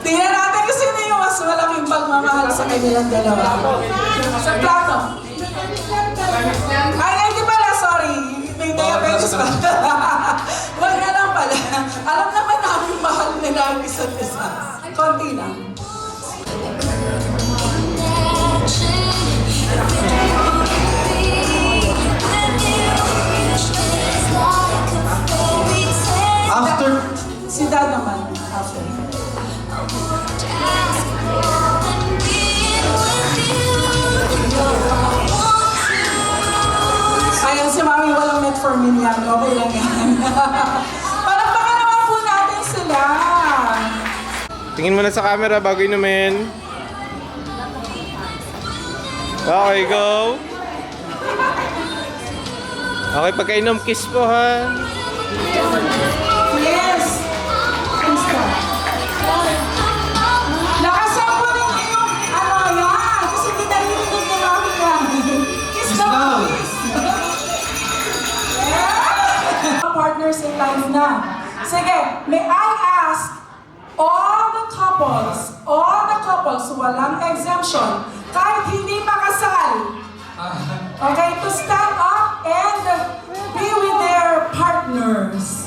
E: Tingnan natin kung sino yung mas malaking pagmamahal sa kanilang dalawa. Sa plato. Ay, hindi pala, sorry. May diabetes pa. Wag na lang pala. Alam naman namin mahal nila ang isa't isa. Konti lang.
K: After
E: Si Dad naman. After. Ayan, si Mami walang metformin yan. Okay lang yan. Palakpakan naman po natin sila.
B: Tingin mo na sa camera bago inumin. Okay, go. Okay, pagkainom, kiss po ha.
E: Yes! Kamusta? Lakasan po rin yung yan. Kasi hindi narinig ng Mami yan. Kiss daw, please. Yeah! Partners in life na. Sige, may I ask all the couples, walang exemption, kahit hindi pa kasal, okay, to stand up and be with their partners.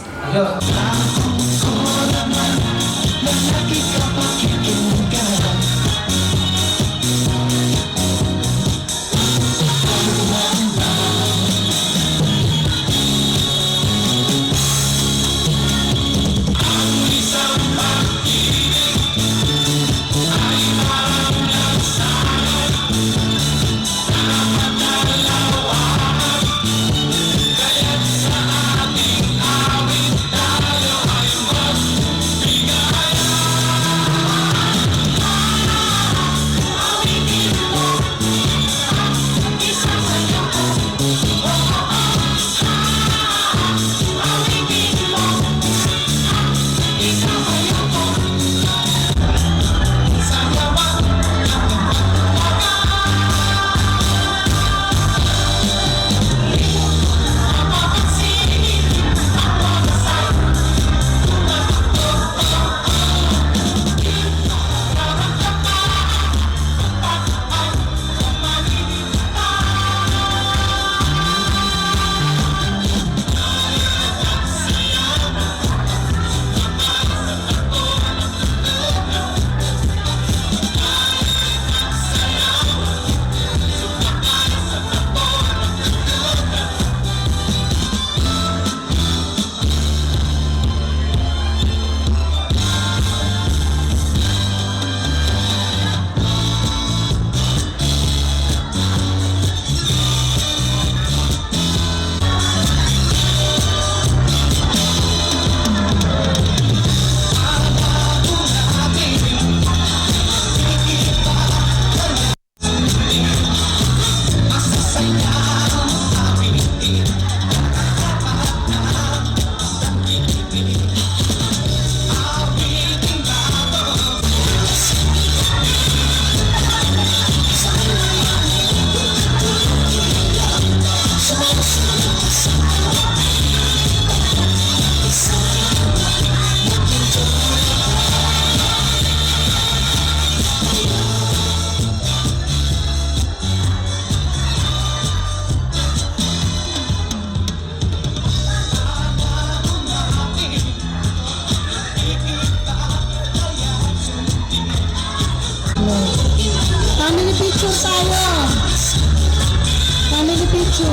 E: picture.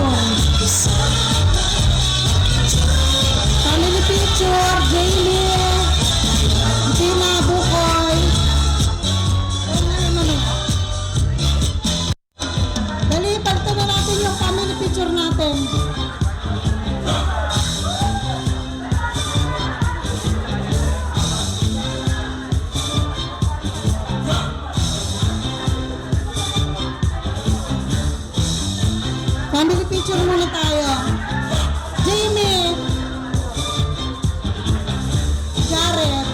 E: Family picture, Jamie. Tina, Bukoy. Dali, pagto na natin yung family picture natin. Family picture muna tayo. Jamie. Jared.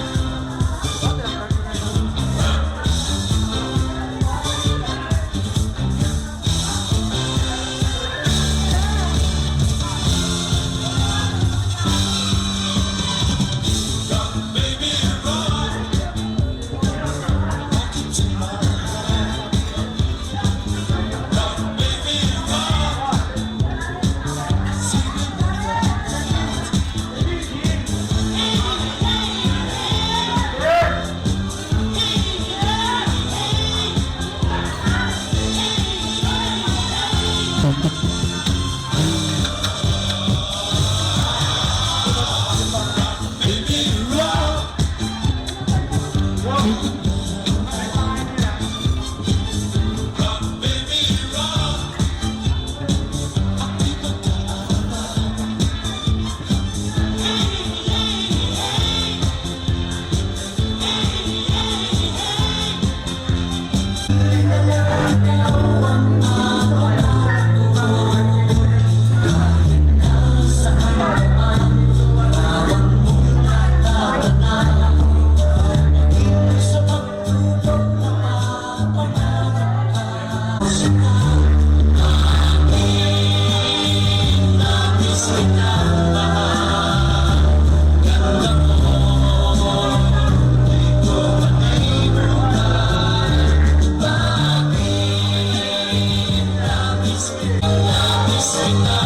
A: Sing